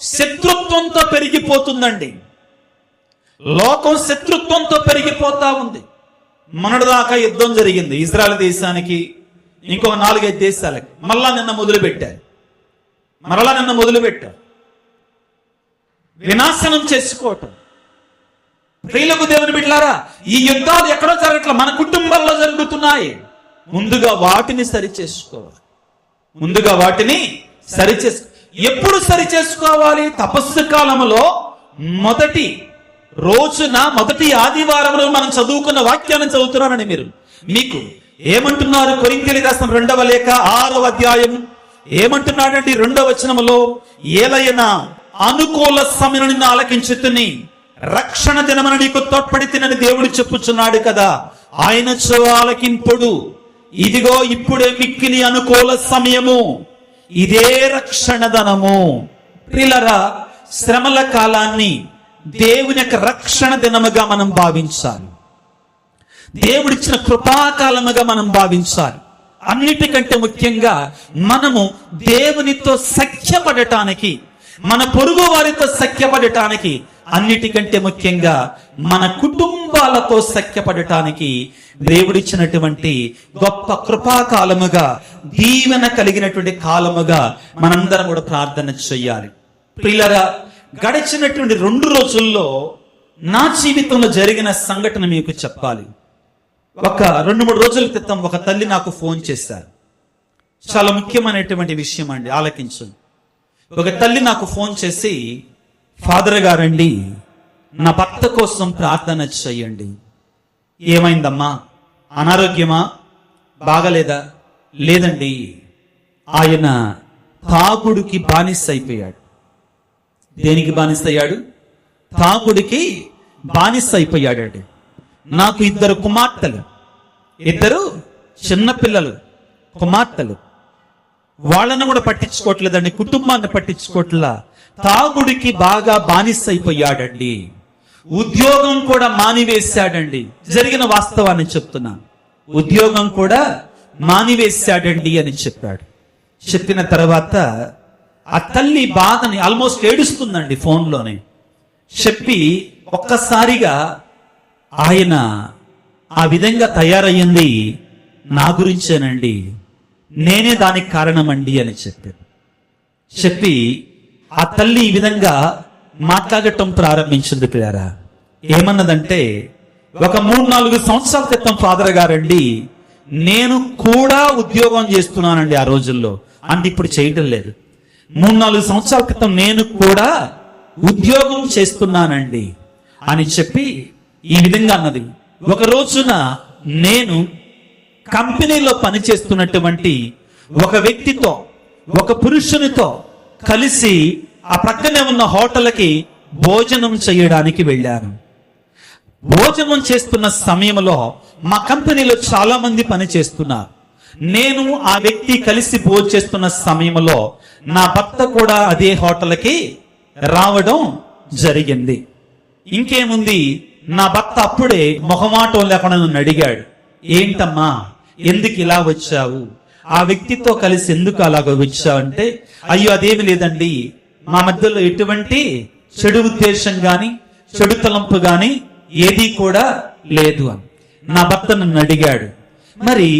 శత్రుత్వంతో పెరిగిపోతుందండి. లోకం శత్రుత్వంతో పెరిగిపోతా ఉంది. మొన్నటిదాకా యుద్ధం జరిగింది ఇజ్రాయెల్ దేశానికి, ఇంకొక 4-5 దేశాలకి. మరలా నిన్న మొదలుపెట్టారు వినాశనం చేసుకోవటం. ప్రియులకు దేవుని బిడ్డలారా, ఈ యుద్ధాలు ఎక్కడో జరగట్లా, మన కుటుంబాల్లో జరుగుతున్నాయి. ముందుగా వాటిని సరిచేసుకోవాలి. ఎప్పుడు సరిచేసుకోవాలి? తపస్సు కాలంలో మొదటి రోజున, మొదటి ఆదివారంలో మనం చదువుకున్న వాక్యాన్ని చదువుతున్నారని మీకు ఏమంటున్నారు? కొరింథీయులకు రాసిన 2వ లేఖ 6వ అధ్యాయం ఏమంటున్నాడండి? 2వ వచనములో, ఏలయనా అనుకూల సమయం నిన్ను ఆలకించుతుని, రక్షణ దినమున నీకు తోడ్పడి తినని దేవుడు చెప్పుచున్నాడు కదా, ఆయన ఆలకింపుడు. ఇదిగో ఇప్పుడే మిక్కిలి అనుకూల సమయము, ఇదే రక్షణ ధనము. ప్రియులారా, శ్రమల కాలాన్ని దేవుని యొక్క రక్షణ దినముగా మనం భావించాలి. దేవుడిచ్చిన కృపాకాలముగా మనం భావించాలి. అన్నిటికంటే ముఖ్యంగా మనము దేవునితో సఖ్యపడటానికి, మన పొరుగు వారితో సఖ్యపడటానికి, అన్నిటికంటే ముఖ్యంగా మన కుటుంబాలతో సఖ్యపడటానికి దేవుడిచ్చినటువంటి గొప్ప కృపాకాలముగా, దీవెన కలిగినటువంటి కాలముగా మనందరం కూడా ప్రార్థన చెయ్యాలి. ప్రియులారా, గడిచినటువంటి 2 రోజుల్లో నా జీవితంలో జరిగిన సంఘటన మీకు చెప్పాలి. ఒక 2-3 రోజుల క్రితం ఒక తల్లి నాకు ఫోన్ చేశారు. చాలా ముఖ్యమైనటువంటి విషయం అండి, ఆలకించండి. ఒక తల్లి నాకు ఫోన్ చేసి, ఫాదర్ గారండి, నా భర్త కోసం ప్రార్థన చెయ్యండి. ఏమైందమ్మా? అనారోగ్యమా? బాగలేదా? లేదండి, ఆయన తాగుడికి బానిస అయిపోయాడు. దేనికి బానిస అయ్యాడు? తాగుడికి బానిస అయిపోయాడండి. నాకు 2 కుమార్తెలు, 2 చిన్నపిల్లలు, కుమార్తెలు. వాళ్ళను కూడా పట్టించుకోవట్లేదండి, కుటుంబాన్ని పట్టించుకోవట్లా. తాగుడికి బాగా బానిస అయిపోయాడండి. ఉద్యోగం కూడా మానివేశాడండి. జరిగిన వాస్తవాన్ని చెప్తున్నా. ఉద్యోగం కూడా మానివేశాడండి అని చెప్పాడు. చెప్పిన తర్వాత ఆ తల్లి బాధని ఆల్మోస్ట్ ఏడుస్తుందండి ఫోన్లోనే. చెప్పి ఒక్కసారిగా, ఆయన ఆ విధంగా తయారయ్యింది నా గురించేనండి, నేనే దానికి కారణమండి అని చెప్పి ఆ తల్లి ఈ విధంగా మాట్లాడటం ప్రారంభించింది. పిల్లారా, ఏమన్నదంటే, ఒక 3-4 సంవత్సరాల క్రితం ఫాదర్ గారండి, నేను కూడా ఉద్యోగం చేస్తున్నానండి ఆ రోజుల్లో. అంటే ఇప్పుడు చేయటం లేదు. 3-4 సంవత్సరాల క్రితం నేను కూడా ఉద్యోగం చేస్తున్నానండి అని చెప్పి ఈ విధంగా అన్నది. ఒక రోజున నేను కంపెనీలో పనిచేస్తున్నటువంటి ఒక వ్యక్తితో, ఒక పురుషునితో కలిసి ఆ ప్రక్కనే ఉన్న హోటల్కి భోజనం చేయడానికి వెళ్ళాను. భోజనం చేస్తున్న సమయంలో మా కంపెనీలో చాలా మంది పని చేస్తున్నారు. నేను ఆ వ్యక్తి కలిసి భోజనం చేస్తున్న సమయంలో నా భర్త కూడా అదే హోటల్కి రావడం జరిగింది. ఇంకేముంది, నా భర్త అప్పుడే మొహమాటం లేకుండా నన్ను అడిగాడు, ఏంటమ్మా ఎందుకు ఇలా వచ్చావు? ఆ వ్యక్తితో కలిసి ఎందుకు అలాగ వచ్చావు అంటే, అయ్యో అదేమి లేదండి, మా మధ్యలో ఎటువంటి చెడు ఉద్దేశం గాని, చెడు తలంపు గాని ఏది కూడా లేదు అని నా భర్త నన్ను అడిగాడు. మరి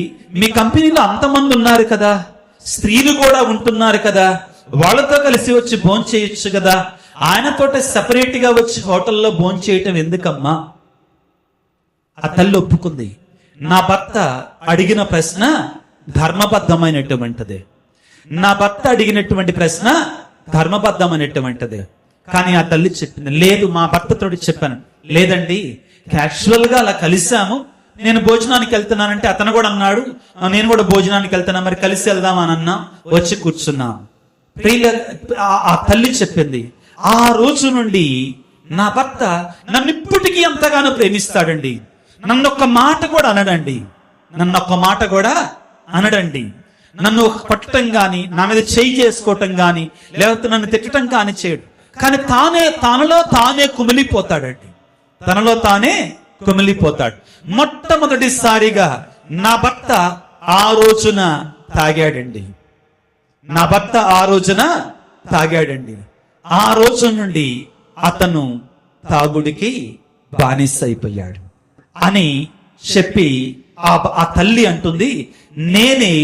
మీ కంపెనీలో అంతమంది ఉన్నారు కదా, స్త్రీలు కూడా ఉంటున్నారు కదా, వాళ్ళతో కలిసి వచ్చి భోంచేయొచ్చు కదా, ఆయనతోటే సెపరేట్ గా వచ్చి హోటల్లో భోంచేయటం ఎందుకమ్మా? ఆ తల్లి ఒప్పుకుంది. నా భర్త అడిగిన ప్రశ్న ధర్మబద్ధమైనటువంటిదే. నా భర్త అడిగినటువంటి ప్రశ్న ధర్మబద్ధమైనటువంటిదే. కానీ ఆ తల్లి చెప్పింది, లేదు, మా భర్తతోటి చెప్పాను, లేదండి క్యాజువల్ గా అలా కలిసాము, నేను భోజనానికి వెళ్తున్నానంటే అతను కూడా అన్నాడు, నేను కూడా భోజనానికి వెళ్తున్నా, మరి కలిసి వెళ్దామని అన్నా, వచ్చి కూర్చున్నాం. ఆ తల్లి చెప్పింది, ఆ రోజు నుండి నా భర్త నన్ను ఇప్పటికీ ఎంతగానో ప్రేమిస్తాడండి. నన్ను ఒక్క మాట కూడా అనడండి, నన్ను పట్టడం గాని, నా మీద చేయి చేసుకోవటం గాని, లేకపోతే నన్ను తిట్టడం కానీ చేయడు. కానీ తనలో తానే కుమిలిపోతాడు. మొట్టమొదటిసారిగా నా భర్త ఆ రోజున తాగాడండి. ఆ రోజు నుండి అతను తాగుడికి బానిస అయిపోయాడు అని చెప్పి ఆ తల్లి అంటుంది, నేనే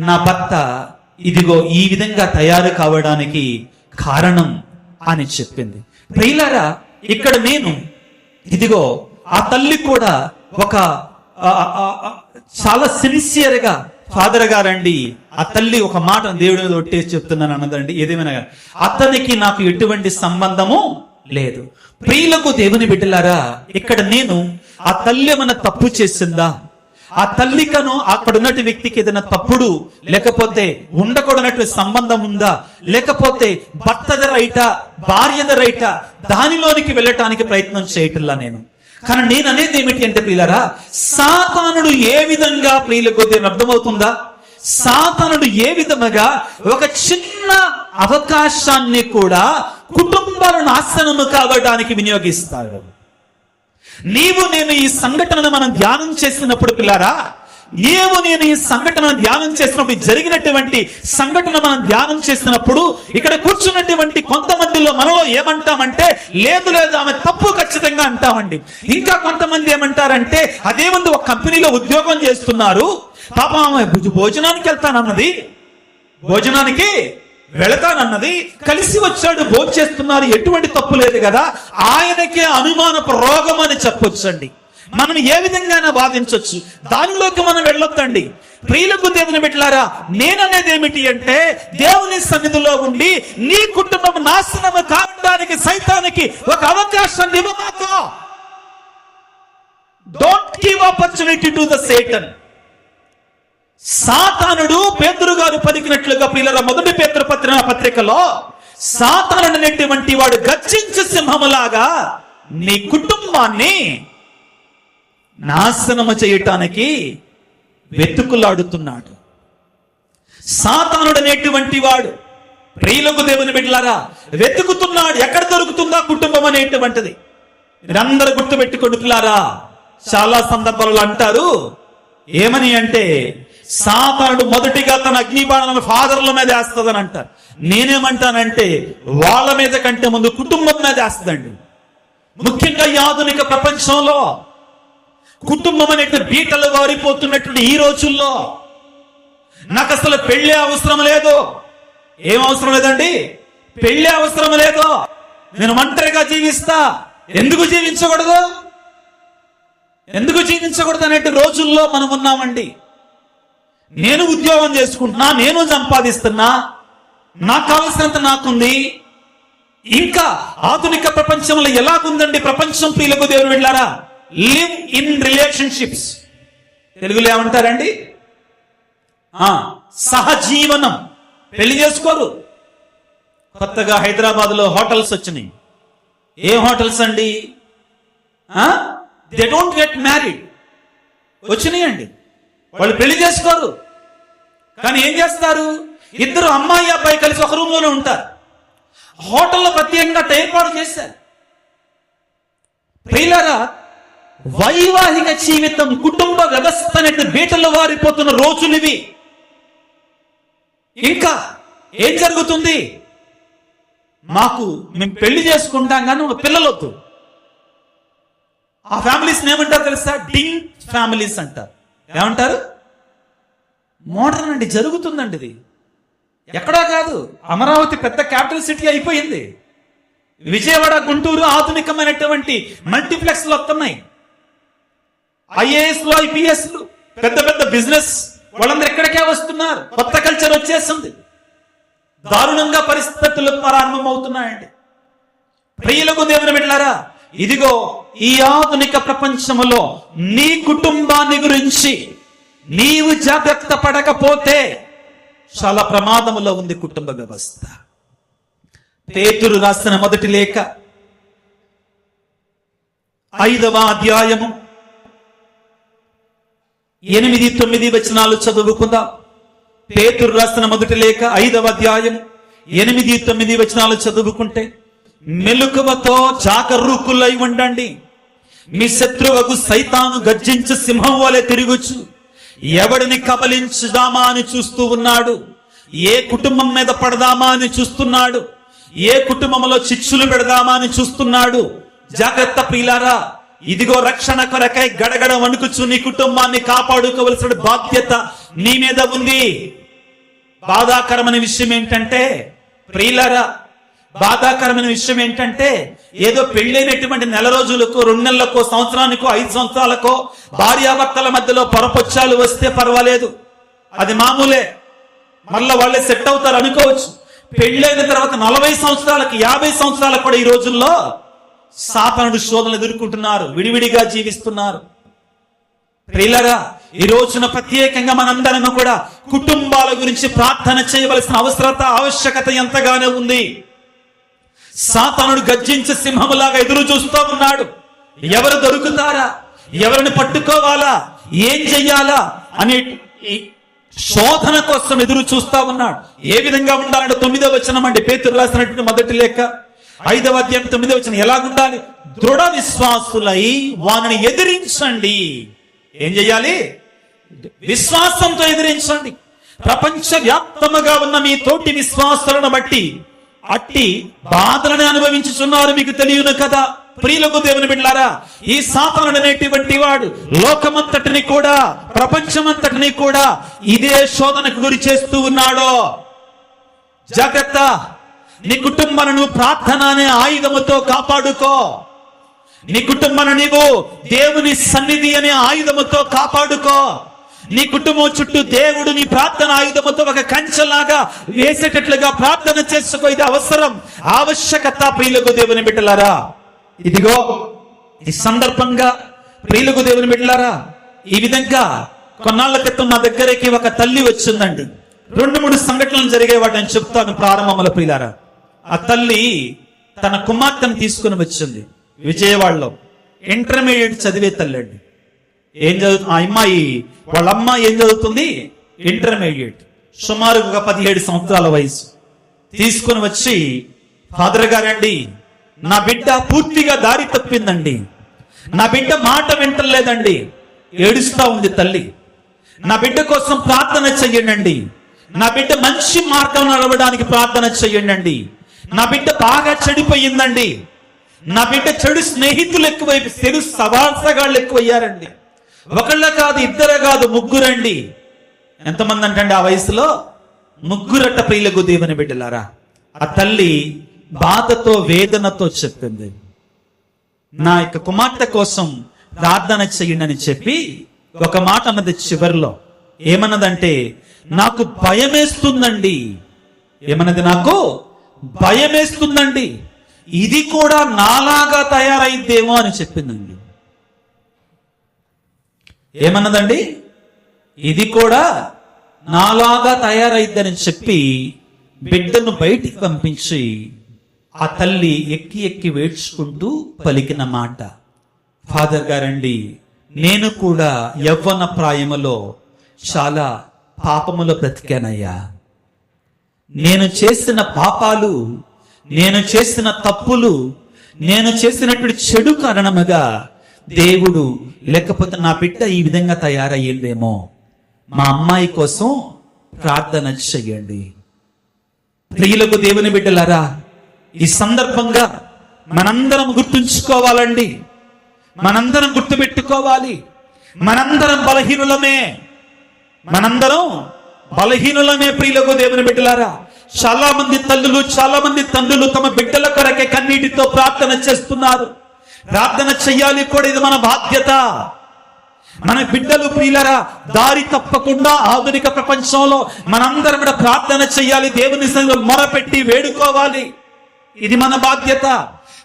నా భర్త ఇదిగో ఈ విధంగా తయారు కావడానికి కారణం అని చెప్పింది. ప్రియులారా, ఇక్కడ నేను ఇదిగో ఆ తల్లి కూడా ఒక చాలా సిన్సియర్ గా ఫాదర్ గారండి, ఆ తల్లి ఒక మాట దేవుడి మీద ఒట్టేసి చెప్తున్నాను అన్నదండి, ఏదేమైనా అతనికి నాకు ఎటువంటి సంబంధము లేదు. ప్రియులకు దేవుని బిడ్డలారా, ఇక్కడ నేను ఆ తల్లి ఏమైనా తప్పు చేసిందా, ఆ తల్లికను అక్కడ ఉన్నటువంటి వ్యక్తికి ఏదైనా తప్పుడు లేకపోతే ఉండకూడనటువంటి సంబంధం ఉందా, లేకపోతే భర్తద రైటా భార్యద రైటా దానిలోనికి వెళ్ళటానికి ప్రయత్నం చేయటంలా నేను. కానీ నేను అనేది ఏమిటి అంటే ప్రియులారా, సాతానుడు ఏ విధంగా ప్రియులకు అర్థమవుతుందా, సాతానుడు ఏ విధముగా ఒక చిన్న అవకాశాన్ని కూడా కుటుంబాల నాశనము కావడానికి వినియోగిస్తాడు. నీవు నేను ఈ సంఘటనను మనం ధ్యానం చేసినప్పుడు పిల్లారా, నీవు నేను ఈ సంఘటనను ధ్యానం చేసినప్పుడు, జరిగినటువంటి సంఘటన మనం ధ్యానం చేసినప్పుడు ఇక్కడ కూర్చున్నటువంటి కొంతమందిలో మనలో ఏమంటామంటే, లేదు లేదు ఆమె తప్పు ఖచ్చితంగా అంటామండి. ఇంకా కొంతమంది ఏమంటారంటే, అదేముంది ఒక కంపెనీలో ఉద్యోగం చేస్తున్నారు, పాపం ఆమె భోజనానికి వెళతానన్నది, కలిసి వచ్చాడు, భోజనం చేస్తున్నారు, ఎటువంటి తప్పు లేదు కదా, ఆయనకే అనుమానపు రోగం అని చెప్పొచ్చండి. మనం ఏ విధంగా వాదించవచ్చు, దానిలోకి మనం వెళ్ళొద్దండి. ప్రియులకు దేవుని బిడ్డలారా, నేననేది ఏమిటి అంటే, దేవుని సన్నిధిలో ఉండి నీ కుటుంబం నాశనము కావడానికి సైతానికి ఒక అవకాశాన్ని ఇవ్వమాకు. Don't give opportunity to the Satan. సాతానుడు పేతురు గారు పలికినట్లుగా ప్రియులారా, మొదటి పేతురు పత్రికలో సాతానుడు అనేటువంటి వాడు గర్జించే సింహములాగా నీ కుటుంబాన్ని నాశనము చేయటానికి వెతుకులాడుతున్నాడు. సాతానుడు అనేటువంటి వాడు ప్రియులకు దేవుని బిడ్డలారా వెతుకుతున్నాడు, ఎక్కడ దొరుకుతుందా కుటుంబం అనేటువంటిది. మీరందరూ గుర్తుపెట్టుకోండి పిల్లారా, చాలా సందర్భాలలో అంటారు ఏమని అంటే, సాతానుడు మొదటిగా తన అగ్నిబాణాలను ఫాదర్ల మీద వేస్తుందని అంటారు. నేనేమంటానంటే, వాళ్ళ మీద కంటే ముందు కుటుంబం మీద వేస్తుందండి. ముఖ్యంగా ఈ ఆధునిక ప్రపంచంలో కుటుంబం అనేది బీటలు వారిపోతున్నటువంటి ఈ రోజుల్లో నాకు అసలు పెళ్లి అవసరం లేదు. ఏం అవసరం లేదండి, పెళ్లి అవసరం లేదు, నేను ఒంటరిగా జీవిస్తా. ఎందుకు జీవించకూడదు అనే రోజుల్లో మనం ఉన్నామండి. నేను ఉద్యోగం చేసుకుంటున్నా, నేను సంపాదిస్తున్నా, నాకు కావలసినంత నాకుంది. ఇంకా ఆధునిక ప్రపంచంలో ఎలాగుందండి ప్రపంచం ప్రియులకు దేవుని వెళ్ళారా, లివ్ ఇన్ రిలేషన్షిప్స్, తెలుగులో ఏమంటారండి, సహజీవనం. పెళ్లి చేసుకోరు. కొత్తగా హైదరాబాద్ లో హోటల్స్ వచ్చినాయి. ఏ హోటల్స్ అండి, దే డోంట్ గెట్ మ్యారీడ్ వచ్చినాయండి. వాళ్ళు పెళ్లి చేసుకోరు, కానీ ఏం చేస్తారు, ఇద్దరు అమ్మాయి అబ్బాయి కలిసి ఒక రూమ్ లోనే ఉంటారు. హోటల్లో ప్రత్యేకంగా ఏర్పాటు చేశారు. ప్రియులారా, వైవాహిక జీవితం కుటుంబ వ్యవస్థ అనేది బీటల్లో వారిపోతున్న రోజులు ఇవి. ఇంకా ఏం జరుగుతుంది, మేము పెళ్లి చేసుకుంటాం కానీ పిల్లలొద్దు. ఆ ఫ్యామిలీస్ ఏమంటారు తెలుసా, డింగ్ ఫ్యామిలీస్ అంటారు. ఏమంటారు, మోడర్న్ అండి, జరుగుతుందండి ఇది. ఎక్కడా కాదు, అమరావతి పెద్ద క్యాపిటల్ సిటీ అయిపోయింది. విజయవాడ, గుంటూరు ఆధునికమైనటువంటి మల్టీప్లెక్స్లు వస్తున్నాయి. ఐఏఎస్లు, ఐపీఎస్లు, పెద్ద పెద్ద బిజినెస్ వాళ్ళందరూ ఎక్కడికే వస్తున్నారు. కొత్త కల్చర్ వచ్చేసింది. దారుణంగా పరిస్థితులు ప్రారంభమవుతున్నాయండి. ప్రియులకు దేవుని బిడ్డలారా, ఇదిగో ఈ ఆధునిక ప్రపంచంలో నీ కుటుంబాన్ని గురించి నీవు జాగ్రత్త పడకపోతే చాలా ప్రమాదములో ఉంది కుటుంబ వ్యవస్థ. పేతురు రాసిన మొదటి లేఖ 5వ అధ్యాయము 8-9 వచనాలు చదువుకుందాం. పేతురు రాసిన మొదటి లేఖ 5వ అధ్యాయం 8-9 వచనాలు చదువుకుంటే, మెలకువతో జాగరూకులై ఉండండి. మీ శత్రువుకు సైతాను గర్జించు సింహం వలె తిరుగుచు ఎవడిని కబలించుదామా అని చూస్తూ ఉన్నాడు. ఏ కుటుంబం మీద పడదామా అని చూస్తున్నాడు. ఏ కుటుంబంలో చిచ్చులు పెడదామా అని చూస్తున్నాడు. జాగ్రత్త ప్రియులారా, ఇదిగో రక్షణ కొరకై గడగడ వణుకుచు నీ కుటుంబాన్ని కాపాడుకోవలసిన బాధ్యత నీ మీద ఉంది. బాధాకరమైన విషయం ఏంటంటే ప్రియులారా, బాధాకరమైన విషయం ఏంటంటే ఏదో పెళ్ళైనటువంటి నెల రోజులకు 2 నెలలకో సంవత్సరానికో 5 సంవత్సరాలకో భార్యాభర్తల మధ్యలో పొరపొచ్చాలు వస్తే పర్వాలేదు, అది మామూలే, మళ్ళా వాళ్ళే సెట్ అవుతారు అనుకోవచ్చు. పెళ్ళైన తర్వాత 40 సంవత్సరాలకు 50 సంవత్సరాలకు కూడా ఈ రోజుల్లో సాతానుడు శోధనలు ఎదుర్కొంటున్నారు, విడివిడిగా జీవిస్తున్నారు. ప్రియులారా, ఈ రోజున ప్రత్యేకంగా మనందరం కూడా కుటుంబాల గురించి ప్రార్థన చేయవలసిన ఆవశ్యకత ఎంతగానో ఉంది. సాతానుడు గర్జించే సింహములాగా ఎదురు చూస్తూ ఉన్నాడు. ఎవరు దొరుకుతారా, ఎవరిని పట్టుకోవాలా, ఏం చెయ్యాలా అనే శోధన కోసం ఎదురు చూస్తా ఉన్నాడు. ఏ విధంగా ఉండాలంటే 9వ వచనం అండి, పేతురు రాసినటువంటి మొదటి లేఖ 5వ అధ్యాయం 9వ వచనం. ఎలాగుండాలి? దృఢ విశ్వాసులై వారిని ఎదిరించండి. ఏం చెయ్యాలి? విశ్వాసంతో ఎదిరించండి. ప్రపంచ వ్యాప్తముగా ఉన్న మీ తోటి విశ్వాసాలను బట్టి అట్టి బాధలను అనుభవించుచున్నారు, మీకు తెలియను కదా. ప్రియులకు దేవుని బిడ్డలారా, ఈ సాతానుడు అనేటువంటి వాడు లోకమంతటిని కూడా, ప్రపంచమంతటిని కూడా ఇదే శోధనకు గురి చేస్తూ ఉన్నాడో. జాగ్రత్త, నీ కుటుంబాన్ని నువ్వు ప్రార్థన అనే ఆయుధముతో కాపాడుకో. నీ కుటుంబాన్ని నీవు దేవుని సన్నిధి అనే ఆయుధముతో కాపాడుకో. నీ కుటుంబం చుట్టూ దేవుడు నీ ప్రార్థన ఆయుధముతో ఒక కంచెలాగా వేసేటట్లుగా ప్రార్థన చేసుకో. ఇది అవసరం, ఆవశ్యకత. ప్రియులకు దేవుని బిడ్డలారా, ఇదిగో ఈ సందర్భంగా ప్రియులకు దేవుని బిడ్డలారా, ఈ విధంగా కొన్నాళ్ల క్రితం నా దగ్గరికి ఒక తల్లి వచ్చిందండి. 2-3 సంఘటనలు జరిగే వాటిని చెప్తాను ప్రారంభంలో. ప్రియులారా, ఆ తల్లి తన కుమార్తెను తీసుకుని వచ్చింది. విజయవాడలో ఇంటర్మీడియట్ చదివే తల్లి అండి. ఏం చదువు ఆ అమ్మాయి, వాళ్ళ అమ్మ ఏం చదువుతుంది? ఇంటర్మీడియట్, సుమారు ఒక 17 సంవత్సరాల వయసు. తీసుకుని వచ్చి, ఫాదర్ గారండి, నా బిడ్డ పూర్తిగా దారి తప్పిందండి, నా బిడ్డ మాట వింటలేదండి, ఏడుస్తా ఉంది తల్లి, నా బిడ్డ కోసం ప్రార్థన చెయ్యండి, నా బిడ్డ మంచి మార్గం నడవడానికి ప్రార్థన చెయ్యండి, నా బిడ్డ బాగా చెడిపోయిందండి, నా బిడ్డ చెడు స్నేహితులు ఎక్కువైపు, చెడు సవాసగాళ్ళు ఎక్కువయ్యారండి. ఒకళ్ళ కాదు, ఇద్దరు కాదు, ముగ్గురండి. ఎంతమంది అంటండి ఆ వయసులో? ముగ్గురట. ప్రియులకు దేవుని బిడ్డలారా, ఆ తల్లి బాధతో వేదనతో చెప్పింది, నా యొక్క కుమార్తె కోసం ప్రార్థన చెయ్యండి అని చెప్పి ఒక మాట అన్నది. చివరిలో ఏమన్నదంటే, నాకు భయమేస్తుందండి. ఏమన్నది? నాకు భయమేస్తుందండి, ఇది కూడా నాలాగా తయారైద్దేమో అని చెప్పిందండి. ఏమన్నదండి? ఇది కూడా నాలాగా తయారైద్దని చెప్పి బిడ్డను బయటికి పంపించి ఆ తల్లి ఎక్కి ఎక్కి వేడ్చుకుంటూ పలికిన మాట, ఫాదర్ గారండి, నేను కూడా యవ్వన ప్రాయములో చాలా పాపములో బ్రతికానయ్యా. నేను చేసిన పాపాలు, నేను చేసిన తప్పులు, నేను చేసినటువంటి చెడు కారణముగా దేవుడు, లేకపోతే నా బిడ్డ ఈ విధంగా తయారయ్యేదేమో, మా అమ్మాయి కోసం ప్రార్థన చెయ్యండి. ప్రియులకు దేవుని బిడ్డలారా, ఈ సందర్భంగా మనందరం గుర్తుంచుకోవాలండి, మనందరం గుర్తుపెట్టుకోవాలి, మనందరం బలహీనులమే, మనందరం బలహీనులమే. ప్రియులకు దేవుని బిడ్డలారా, చాలా మంది తల్లులు, చాలా మంది తండ్రులు తమ బిడ్డల కొరకే కన్నీటితో ప్రార్థన చేస్తున్నారు. ప్రార్థన చెయ్యాలి కూడా, ఇది మన బాధ్యత. మన బిడ్డలు ప్రియులరా దారి తప్పకుండా ఆధునిక ప్రపంచంలో మనందరం కూడా ప్రార్థన చెయ్యాలి, దేవుని సన్నిధిలో మొరపెట్టి వేడుకోవాలి. ఇది మన బాధ్యత.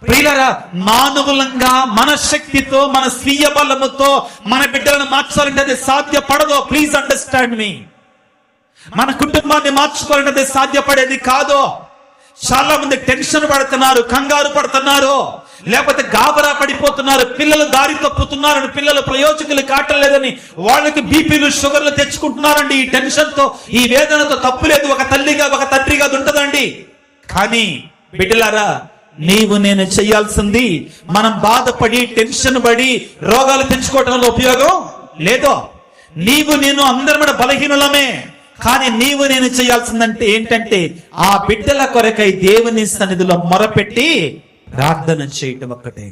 ప్రియులరా, మానవులంగా మన శక్తితో, మన స్వీయ బలముతో మన బిడ్డలను మార్చాలంటే అది సాధ్యపడదు. ప్లీజ్ అండర్స్టాండ్ మీ. మన కుటుంబాన్ని మార్చుకోవాలంటే అది సాధ్యపడేది కాదు. చాలా మంది టెన్షన్ పడుతున్నారు, కంగారు పడుతున్నారు, లేకపోతే గాబరా పడిపోతున్నారు. పిల్లలు దారి తప్పుతున్నారని, పిల్లలు ప్రయోజకులు కావట్లేదని వాళ్ళకి బీపీలు, షుగర్లు తెచ్చుకుంటున్నారండి. ఈ టెన్షన్ తో, ఈ వేదనతో. తప్పు లేదు, ఒక తల్లిగా ఒక తండ్రిగా ఉంటదండి. కానీ బిడ్డలారా, నీవు నేను చేయాల్సింది, మనం బాధపడి టెన్షన్ పడి రోగాలు తెచ్చుకోవటంలో ఉపయోగం లేదు. నీవు నేను అందరం కూడా బలహీనులమే. కానీ నీవు నేను చేయాల్సిందంటే ఏంటంటే, ఆ బిడ్డల కొరకై దేవుని సన్నిధిలో మొరపెట్టి ప్రార్థన చేయటం ఒక్కటే.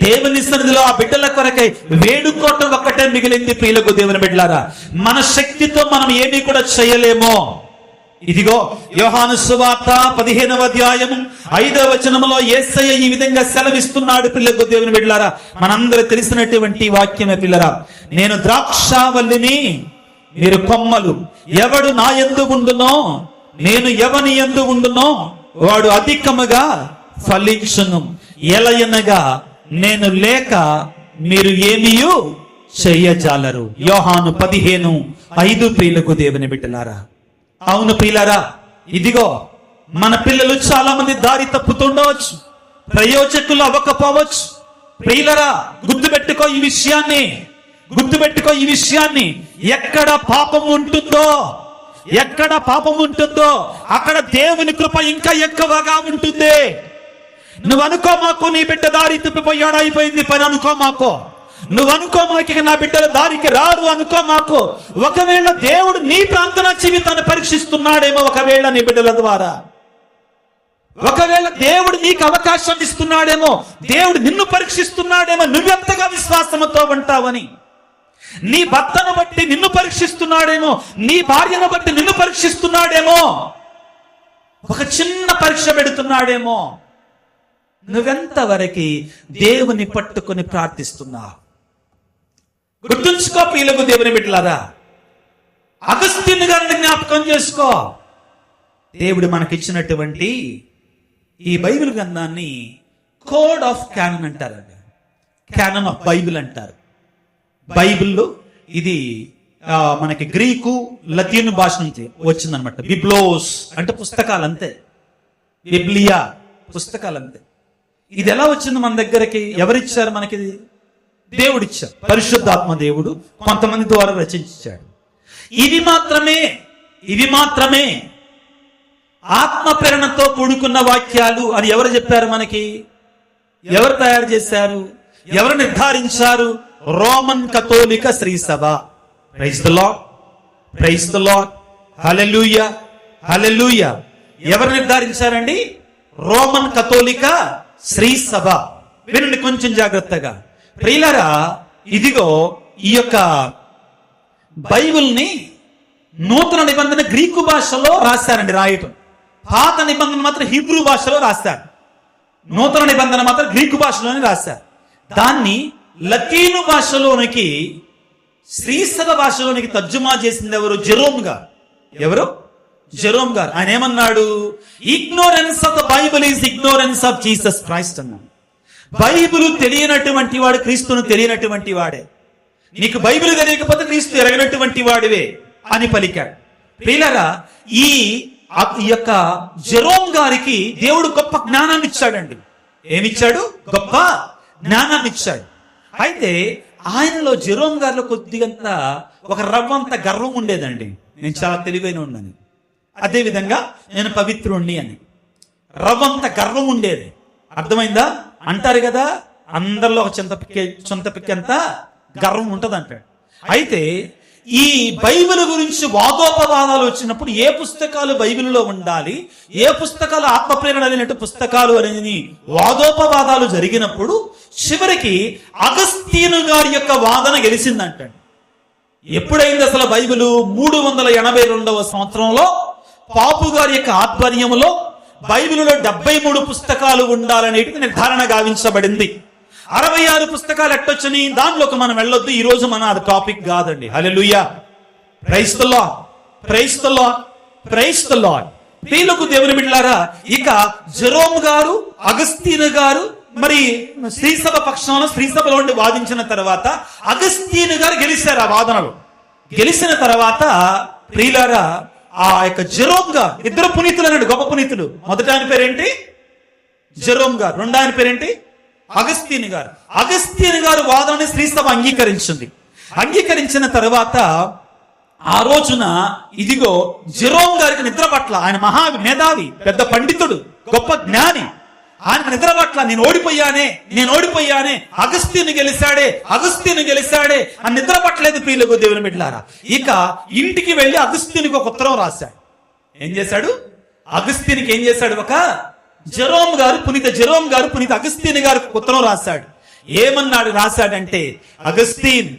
దేవుని సన్నిధిలో ఆ బిడ్డల కొరకై వేడుకోవటం ఒక్కటే మిగిలింది. ప్రియులకు దేవుని బిడ్డలారా, మన శక్తితో మనం ఏమీ కూడా చేయలేమో. ఇదిగో యోహాను సువార్త 15వ అధ్యాయము 5వ వచనములో యేసయ్య ఈ విధంగా సెలవిస్తున్నాడు. పిల్లలకు దేవుని బిడ్డలారా, మనందరూ తెలిసినటువంటి వాక్యమే పిల్లరా. నేను ద్రాక్షావల్లిని, మీరు కొమ్మలు. ఎవడు నా యందు ఉండునో, నేను ఎవని యందు ఉండునో వాడు అధికముగా ఫలించును. ఎలయనగా నేను లేక మీరు ఏమీయు చెయ్యజాలరు. యోహాను 15:5 ప్రియులకు దేవుని బిడ్డలారా. అవును ప్రియులారా, ఇదిగో మన పిల్లలు చాలా మంది దారి తప్పుతుండవచ్చు, ప్రయోజకులు అవ్వకపోవచ్చు. ప్రియులారా, గుర్తుపెట్టుకో ఈ విషయాన్ని, గుర్తుపెట్టుకో ఈ విషయాన్ని. ఎక్కడ పాపం ఉంటుందో, ఎక్కడ పాపం ఉంటుందో అక్కడ దేవుని కృప ఇంకా ఎక్కువగా ఉంటుంది. నువ్వు అనుకో మాకు నీ బిడ్డ దారి తప్పిపోయాడు, అయిపోయింది పని అనుకో మాకు. నువ్వు అనుకో మాకు నా బిడ్డల దారికి రారు అనుకో మాకు. ఒకవేళ దేవుడు నీ ప్రార్థనా జీవితాన్ని పరీక్షిస్తున్నాడేమో, ఒకవేళ నీ బిడ్డల ద్వారా, ఒకవేళ దేవుడు నీకు అవకాశం ఇస్తున్నాడేమో, దేవుడు నిన్ను పరీక్షిస్తున్నాడేమో, నువ్వెంతగా విశ్వాసంతో ఉంటావని. నీ భర్తను బట్టి నిన్ను పరీక్షిస్తున్నాడేమో, నీ భార్యను బట్టి నిన్ను పరీక్షిస్తున్నాడేమో, ఒక చిన్న పరీక్ష పెడుతున్నాడేమో. నువ్వెంతవరకు దేవుని పట్టుకొని ప్రార్థిస్తున్నావు? గుర్తుంచుకో ప్రియులకు దేవుని బిడ్డలారా. అగస్త్యుని గారిని జ్ఞాపకం చేసుకో. దేవుడు మనకిచ్చినటువంటి ఈ బైబిల్ గ్రంథాన్ని కోడ్ ఆఫ్ క్యానన్ అంటారు, క్యానన్ ఆఫ్ బైబిల్ అంటారు. బైబిల్లో ఇది మనకి గ్రీకు లతీన్ భాష నుంచి వచ్చిందనమాట. బిబ్లోస్ అంటే పుస్తకాలు అంతే, బిబ్లియా పుస్తకాలు అంతే. ఇది ఎలా వచ్చింది మన దగ్గరకి? ఎవరిచ్చారు మనకి? దేవుడిచ్చారు, పరిశుద్ధాత్మ దేవుడు కొంతమంది ద్వారా రచించాడు. ఇవి మాత్రమే ఆత్మ ప్రేరణతో కూడుకున్న వాక్యాలు అని ఎవరు చెప్పారు మనకి? ఎవరు తయారు చేశారు? ఎవరు నిర్ధారించారు? రోమన్ కథోలిక శ్రీసభ. Praise the Lord, praise the Lord, hallelujah, hallelujah. ఎవరు నిర్ధారించారండి? రోమన్ కథోలిక శ్రీసభ. వినండి కొంచెం జాగ్రత్తగా ప్రియులారా. ఇదిగో ఈ యొక్క బైబిల్ని నూతన నిబంధన గ్రీకు భాషలో రాశారండి, రాయటం. పాత నిబంధన మాత్రం హీబ్రూ భాషలో రాశారు, నూతన నిబంధన మాత్రం గ్రీకు భాషలోనే రాశారు. దాన్ని లతీను భాషలోనికి, శ్రీసభ భాషలోనికి తర్జుమా చేసింది ఎవరు? జెరోమ్ గారు. ఎవరు? జెరోమ్ గారు. ఆయన ఏమన్నాడు? Ignorance of the Bible is ignorance of Jesus Christ అన్నాడు. బైబిల్ తెలియనటువంటి వాడు క్రీస్తును తెలియనటువంటి వాడే. నీకు బైబిల్ తెలియకపోతే క్రీస్తు ఎరగనటువంటి వాడివే అని పలికాడు. ప్రియులారా, ఈ యొక్క జెరోమ్ గారికి దేవుడు గొప్ప జ్ఞానాన్ని ఇచ్చాడండి. ఏమిచ్చాడు? గొప్ప జ్ఞానాన్ని ఇచ్చాడు. అయితే ఆయనలో, జెరోమ్ గారిలో కొద్దిగంత ఒక రవ్వంత గర్వం ఉండేదండి. నేను చాలా తెలివైన ఉన్నాను, అదేవిధంగా నేను పవిత్రుణ్ణి అని రవ్వంత గర్వం ఉండేది. అర్థమైందా? అంటారు కదా, అందరిలో ఒక చింతపిక్కంత గర్వం ఉంటది అంటాడు. అయితే ఈ బైబిల్ గురించి వాదోపవాదాలు వచ్చినప్పుడు ఏ పుస్తకాలు బైబిల్లో ఉండాలి, ఏ పుస్తకాలు ఆత్మప్రేరణ అనేటువంటి పుస్తకాలు అనేది వాదోపవాదాలు జరిగినప్పుడు చివరికి అగస్తీను గారి యొక్క వాదన గెలిచిందంటాడు. ఎప్పుడైంది అసలు? బైబిల్ 382వ సంవత్సరంలో పాపు గారి యొక్క ఆధ్వర్యంలో బైబిల్లో 73 పుస్తకాలు ఉండాలనేది నిర్ధారణ గావించబడింది. 66 పుస్తకాలు ఎట్టొచ్చని దానిలోకి మనం వెళ్ళొద్దు, ఈ రోజు మన అది టాపిక్ కాదండి. Hallelujah, praise the Lord, praise the Lord, praise the Lord. ప్రియులకు దేవుని బిడ్డలారా, ఇక జెరోమ్ గారు, అగస్తీను గారు మరి శ్రీసభ పక్షంలో శ్రీసభలో ఉండి వాదించిన తర్వాత అగస్తీను గారు గెలిచారు. ఆ వాదనలు గెలిచిన తర్వాత ప్రియులారా, ఆ యొక్క జెరోమ్ గారు, ఇద్దరు పునీతులు అన్నాడు, గొప్ప పునీతులు. మొదటి ఆయన పేరేంటి? జెరోమ్ గారు. రెండో ఆయన పేరేంటి? అగస్తీను గారు. అగస్తీను గారు వాదనని శ్రీసభ అంగీకరించింది. అంగీకరించిన తర్వాత ఆ రోజున ఇదిగో జెరోమ్ గారికి నిద్ర పట్ల, ఆయన మహా మేధావి, పెద్ద పండితుడు, గొప్ప జ్ఞాని, ఆయన నిద్ర పట్ల నేను ఓడిపోయానే, అగస్తీను గెలిచాడే అని నిద్ర పట్టలేదు. ప్రియులకు దేవుని బిడ్డలారా, ఇక ఇంటికి వెళ్ళి అగస్తీనుకి ఒక ఉత్తరం రాశాడు. ఏం చేశాడు? అగస్తీనుకి ఏం చేశాడు? ఒక పునీత జెరోమ్ గారు పునీత అగస్తీను గారికి ఉత్తరం రాశాడు. ఏమన్నాడు? రాశాడంటే, అగస్తీన్,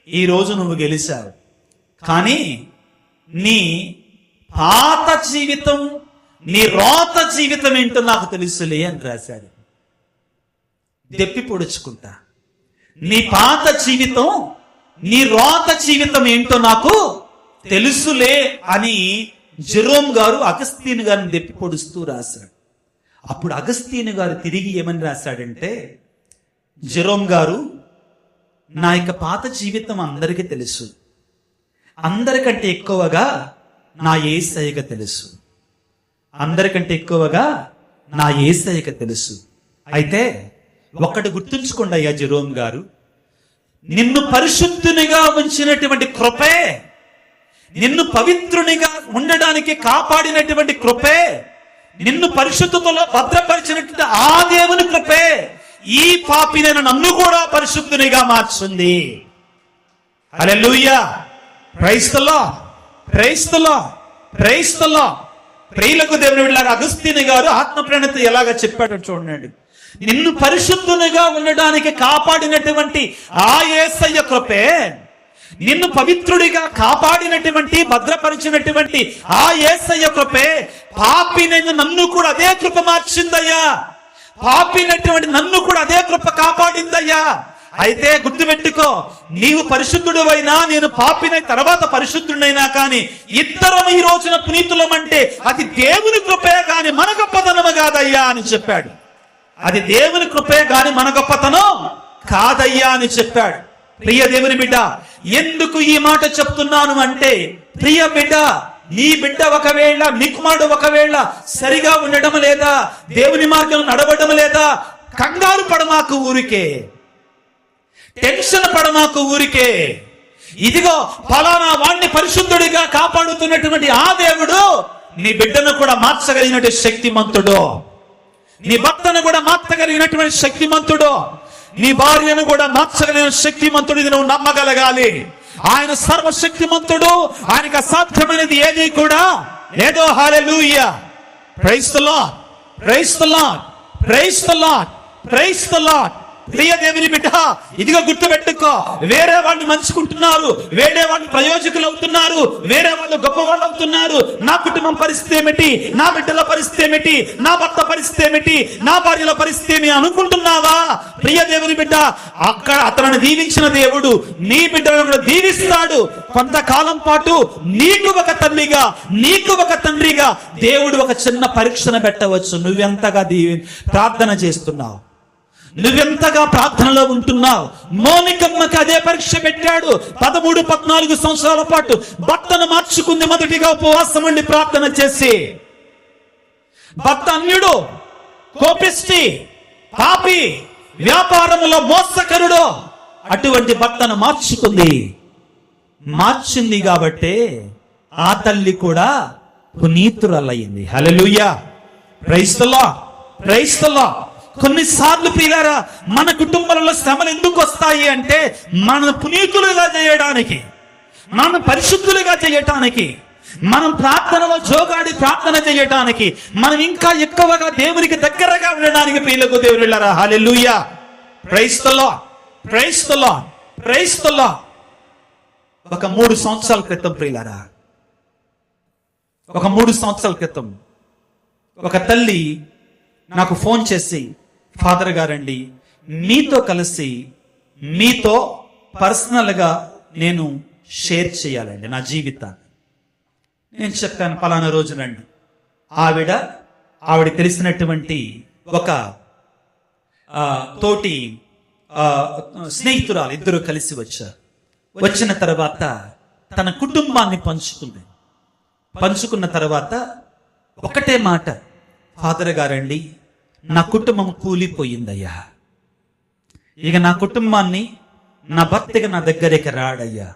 ఈ రోజు నువ్వు గెలిచావు, కానీ నీ పాత జీవితం, నీ రోత జీవితం ఏంటో నాకు తెలుసులే అని రాశాడు. దెప్పి పొడుచుకుంటా, నీ పాత జీవితం, నీ రోత జీవితం ఏంటో నాకు తెలుసులే అని జెరోమ్ గారు అగస్తీను గారిని దెప్పి పొడుస్తూ రాశాడు. అప్పుడు అగస్తీను గారు తిరిగి ఏమని రాశాడంటే, జెరోమ్ గారు, నా యొక్క పాత జీవితం అందరికీ తెలుసు, అందరికంటే ఎక్కువగా నా యేసయ్యకు తెలుసు, అందరికంటే ఎక్కువగా నా యేసయ్యకు తెలుసు. అయితే ఒక్కటి గుర్తుంచుకోండి అయ్యా జెరోమ్ గారు, నిన్ను పరిశుద్ధునిగా ఉంచినటువంటి కృపే, నిన్ను పవిత్రునిగా ఉండడానికి కాపాడినటువంటి కృపే, నిన్ను పరిశుద్ధతలో భద్రపరిచినటువంటి ఆ దేవుని కృపే ఈ పాపినైన నన్ను కూడా పరిశుద్ధునిగా మార్చింది. Hallelujah, praise the Lord, praise the Lord, praise the Lord. ప్రియులకు దేవుని బిడ్డలారా, అగస్తీను గారు ఆత్మ ప్రణిత ఎలాగ చెప్పాడో చూడండి. నిన్ను పరిశుద్ధునిగా ఉండడానికి కాపాడినటువంటి ఆ యేసయ్య కృపే, నిన్ను పవిత్రుడిగా కాపాడినటువంటి భద్రపరిచినటువంటి ఆ యేసయ్య కృపే పాపినైన నన్ను కూడా అదే కృప మార్చిందయ్యా, పాపినటువంటి నన్ను కూడా అదే కృప కాపాడిందయ్యా. అయితే గుర్తుపెట్టుకో, నీవు పరిశుద్ధుడివైనా నేను పాపిన తర్వాత పరిశుద్ధుడైనా కానీ ఇద్దరం ఈ రోజున పునీతులమంటే అది దేవుని కృపే గాని మన గొప్పతనము కాదయ్యా అని చెప్పాడు. అది దేవుని కృపే గాని మన గొప్పతనం కాదయ్యా అని చెప్పాడు. ప్రియ దేవుని బిడ్డ, ఎందుకు ఈ మాట చెప్తున్నాను అంటే, ప్రియ బిడ్డ, నీ బిడ్డ ఒకవేళ, నీ కుమారుడు ఒకవేళ సరిగా ఉండడం లేదా, దేవుని మార్గం నడవడం లేదా, కంగారు పడమాకు ఊరికే, టెన్షన్ పడమాకు ఊరికే. ఇదిగో ఫలానా వాణ్ణి పరిశుద్ధుడిగా కాపాడుతున్నటువంటి ఆ దేవుడు నీ బిడ్డను కూడా మార్చగలిగినటువంటి శక్తిమంతుడు, నీ భర్తను కూడా మార్చగలిగినటువంటి శక్తిమంతుడు, నీ భార్యను కూడా మార్చగలిగిన శక్తిమంతుడు. ఇది నువ్వు నమ్మగలగాలి. ఆయన సర్వశక్తిమంతుడు, ఆయనకు అసాధ్యమైనది ఏది కూడా లేదో. Hallelujah, praise the Lord, praise the Lord, praise the Lord, praise the Lord. ప్రియ దేవుని బిడ్డ, ఇదిగో గుర్తుపెట్టుకో, వేరే వాళ్ళు మంచుకుంటున్నారు, వేరే వాళ్ళు ప్రయోజకులు అవుతున్నారు, వేరే వాళ్ళు గొప్ప వాళ్ళు అవుతున్నారు. నా కుటుంబం పరిస్థితి ఏమిటి, నా బిడ్డల పరిస్థితి ఏమిటి, నా భర్త పరిస్థితి ఏమిటి, నా భార్యల పరిస్థితి ఏమి అనుకుంటున్నావా? ప్రియ దేవుని బిడ్డ, అక్కడ అతను దీవించిన దేవుడు నీ బిడ్డలను కూడా దీవిస్తాడు. కొంతకాలం పాటు నీకు ఒక తల్లిగా, నీకు ఒక తండ్రిగా దేవుడు ఒక చిన్న పరీక్షను పెట్టవచ్చు. నువ్వెంతగా ప్రార్థన చేస్తున్నావు, నువ్వెంతగా ప్రార్థనలో ఉంటున్నావు. మోనికమ్మకి అదే పరీక్ష పెట్టాడు. 13-14 సంవత్సరాల పాటు భర్తను మార్చుకుంది. మొదటిగా ఉపవాసం ఉండి ప్రార్థన చేసి, భర్త అన్యుడు, కోపిష్టి, పాపి, వ్యాపారంలో మోసకరుడు, అటువంటి భర్తను మార్చింది కాబట్టి ఆ తల్లి కూడా పునీతురాలయ్యింది. Hallelujah, praise the Lord, praise the Lord. కొన్నిసార్లు ప్రియులారా, మన కుటుంబాలలో శ్రమలు ఎందుకు వస్తాయి అంటే, మన పునీతులుగా చేయడానికి, మనం పరిశుద్ధులుగా చేయటానికి, మనం ప్రార్థనలో జోగాడి ప్రార్థన చేయటానికి, మనం ఇంకా ఎక్కువగా దేవునికి దగ్గరగా ఉండడానికి ప్రియులకు దేవుని బిడ్డలారా, hallelujah, praise the Lord, praise the Lord, praise the Lord. ఒక 3 సంవత్సరాల క్రితం ప్రియులారా, ఒక 3 సంవత్సరాల క్రితం ఒక తల్లి నాకు ఫోన్ చేసి, ఫాదర్ గారండి, మీతో కలిసి మీతో పర్సనల్గా నేను షేర్ చేయాలండి నా జీవితాన్ని. నేను చెప్పాను, పలానా రోజు రండి. ఆవిడ తెలిసినటువంటి ఒక తోటి స్నేహితురాలు ఇద్దరు కలిసి వచ్చారు. వచ్చిన తర్వాత తన కుటుంబాన్ని పంచుకున్న తర్వాత ఒకటే మాట, ఫాదర్ గారండి, నా కుటుంబం కూలిపోయిందయ్యా, ఇక నా కుటుంబాన్ని, నా భర్తగా నా దగ్గరికి రాడయ్యా,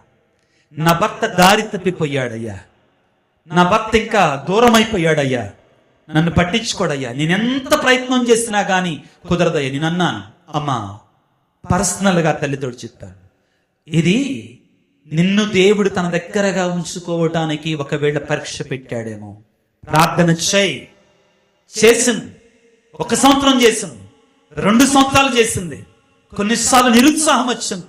నా భర్త దారి తప్పిపోయాడయ్యా, నా భర్త ఇంకా దూరం అయిపోయాడయ్యా, నన్ను పట్టించుకోడయ్యా, నేనెంత ప్రయత్నం చేసినా గానీ కుదరదయ్యా. నేను అన్నాను, అమ్మా, పర్సనల్ గా తల్లితో చెప్పాను, ఇది నిన్ను దేవుడు తన దగ్గరగా ఉంచుకోవటానికి ఒకవేళ పరీక్ష పెట్టాడేమో. ప్రార్థన చేసింది. 1 సంవత్సరం చేసింది, 2 సంవత్సరాలు చేసింది. కొన్నిసార్లు నిరుత్సాహం వచ్చింది.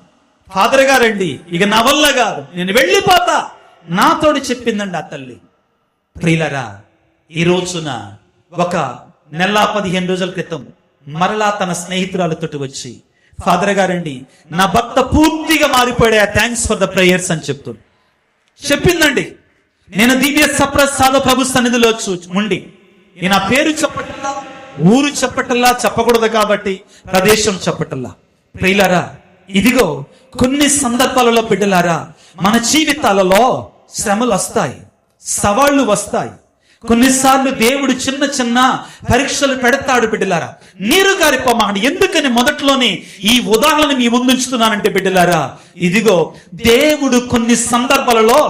ఫాదర్ గారండి, ఇక నా వల్ల కాదు, నేను వెళ్ళిపోతా, నాతోటి చెప్పిందండి ఆ తల్లి. ప్రియులరా, ఈ రోజున ఒక నెల 15 రోజుల క్రితం మరలా తన స్నేహితురాలతోటి వచ్చి, ఫాదర్ గారండి, నా భర్త పూర్తిగా మారిపోయా, థ్యాంక్స్ ఫర్ ద ప్రేయర్స్ అని చెప్పిందండి. నేను దివ్య సప్రసాద ప్రభు సన్నిధిలో ఉండి, నేను ఆ పేరు చెప్పటల్లా, ఊరు చెప్పటల్లా, చెప్పకూడదు కాబట్టి ప్రదేశం చెప్పటల్లా. ప్రియులారా, ఇదిగో కొన్ని సందర్భాలలో బిడ్డలారా, మన జీవితాలలో శ్రమలు వస్తాయి, సవాళ్లు వస్తాయి. కొన్నిసార్లు దేవుడు చిన్న చిన్న పరీక్షలు పెడతాడు బిడ్డలారా. నీరు గారిపోమాడు. ఎందుకని మొదట్లోనే ఈ ఉదాహరణ మీ ముందుంచుతున్నానంటే బిడ్డలారా, ఇదిగో దేవుడు కొన్ని సందర్భాలలో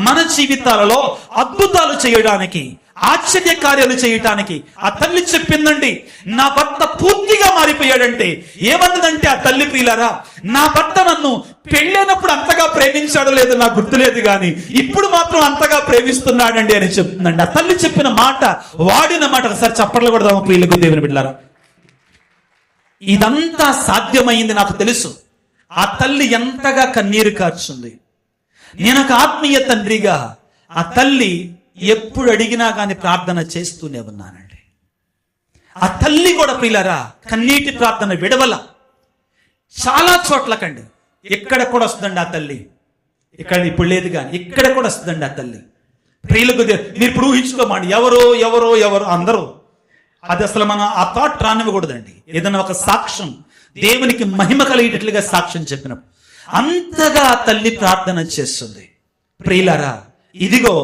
మన జీవితాలలో అద్భుతాలు చేయడానికి, ఆశ్చర్య కార్యాలు చేయటానికి. ఆ తల్లి చెప్పిందండి, నా భర్త పూర్తిగా మారిపోయాడంటే. ఏమన్నదంటే ఆ తల్లి, ప్రియులారా, నా భర్త నన్ను పెళ్ళైనప్పుడు అంతగా ప్రేమించాడో లేదో నాకు గుర్తులేదు, కానీ ఇప్పుడు మాత్రం అంతగా ప్రేమిస్తున్నాడండి అని చెప్తుందండి. ఆ తల్లి చెప్పిన మాట, వాడిన మాట ఒకసారి చప్పట్లు కొడదాము ప్రియులకు, దేవుని బిడ్డలారా. ఇదంతా సాధ్యమైంది నాకు తెలుసు. ఆ తల్లి ఎంతగా కన్నీరు కార్చుంది. నేను ఒక ఆత్మీయ తండ్రిగా ఆ తల్లి ఎప్పుడు అడిగినా కానీ ప్రార్థన చేస్తూనే ఉన్నానండి. ఆ తల్లి కూడా ప్రియులారా కన్నీటి ప్రార్థన విడవల. చాలా చోట్లకండి, ఎక్కడ కూడా వస్తుందండి ఆ తల్లి. ఇక్కడ ఇప్పుడు లేదు కానీ ఇక్కడ కూడా వస్తుందండి ఆ తల్లి. ప్రియులకు మీరు ఇప్పుడు ఊహించుకోమండి, ఎవరో ఎవరో ఎవరో అందరూ, అది అసలు మనం ఆ థాట్ రానివ్వకూడదండి. ఏదైనా ఒక సాక్ష్యం దేవునికి మహిమ కలిగేటట్లుగా సాక్ష్యం చెప్పినప్పుడు అంతగా ఆ తల్లి ప్రార్థన చేస్తుంది. ప్రియులారా, ఇదిగో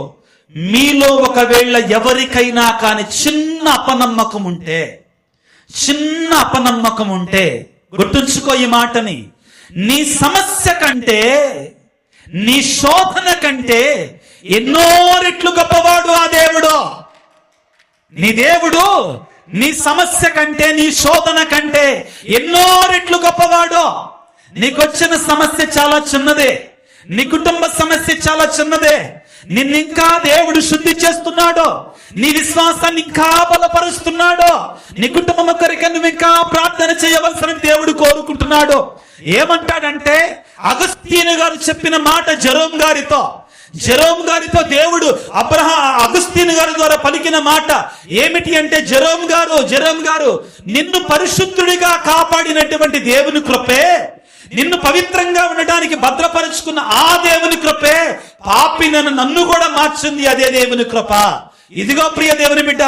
మీలో ఒకవేళ ఎవరికైనా కానీ చిన్న అపనమ్మకం ఉంటే గుర్తుంచుకో ఈ మాటని. నీ సమస్య కంటే, నీ శోధన కంటే ఎన్నో రెట్లు గొప్పవాడు ఆ దేవుడు. నీ దేవుడు నీ సమస్య కంటే, నీ శోధన కంటే ఎన్నో రెట్లు గొప్పవాడు. నీకొచ్చిన సమస్య చాలా చిన్నదే, నీ కుటుంబ సమస్య చాలా చిన్నదే. నిన్నింకా దేవుడు శుద్ధి చేస్తున్నాడు, నీ విశ్వాసాన్ని ఇంకా బలపరుస్తున్నాడు. నీ కుటుంబం కొరకు నువ్వు ఇంకా ప్రార్థన చేయవలసిన దేవుడు కోరుకుంటున్నాడు. ఏమంటాడంటే, అగస్తీను గారు చెప్పిన మాట జెరోమ్ గారితో దేవుడు అగస్తీను గారి ద్వారా పలికిన మాట ఏమిటి అంటే, జెరోమ్ గారు నిన్ను పరిశుద్ధుడిగా కాపాడినటువంటి దేవుని కృపే, నిన్ను పవిత్రంగా ఉండడానికి భద్రపరుచుకున్న ఆ దేవుని కృపే పాపినను నన్ను కూడా మార్చింది, అదే దేవుని కృప. ఇదిగో ప్రియ దేవుని బిడ్డ,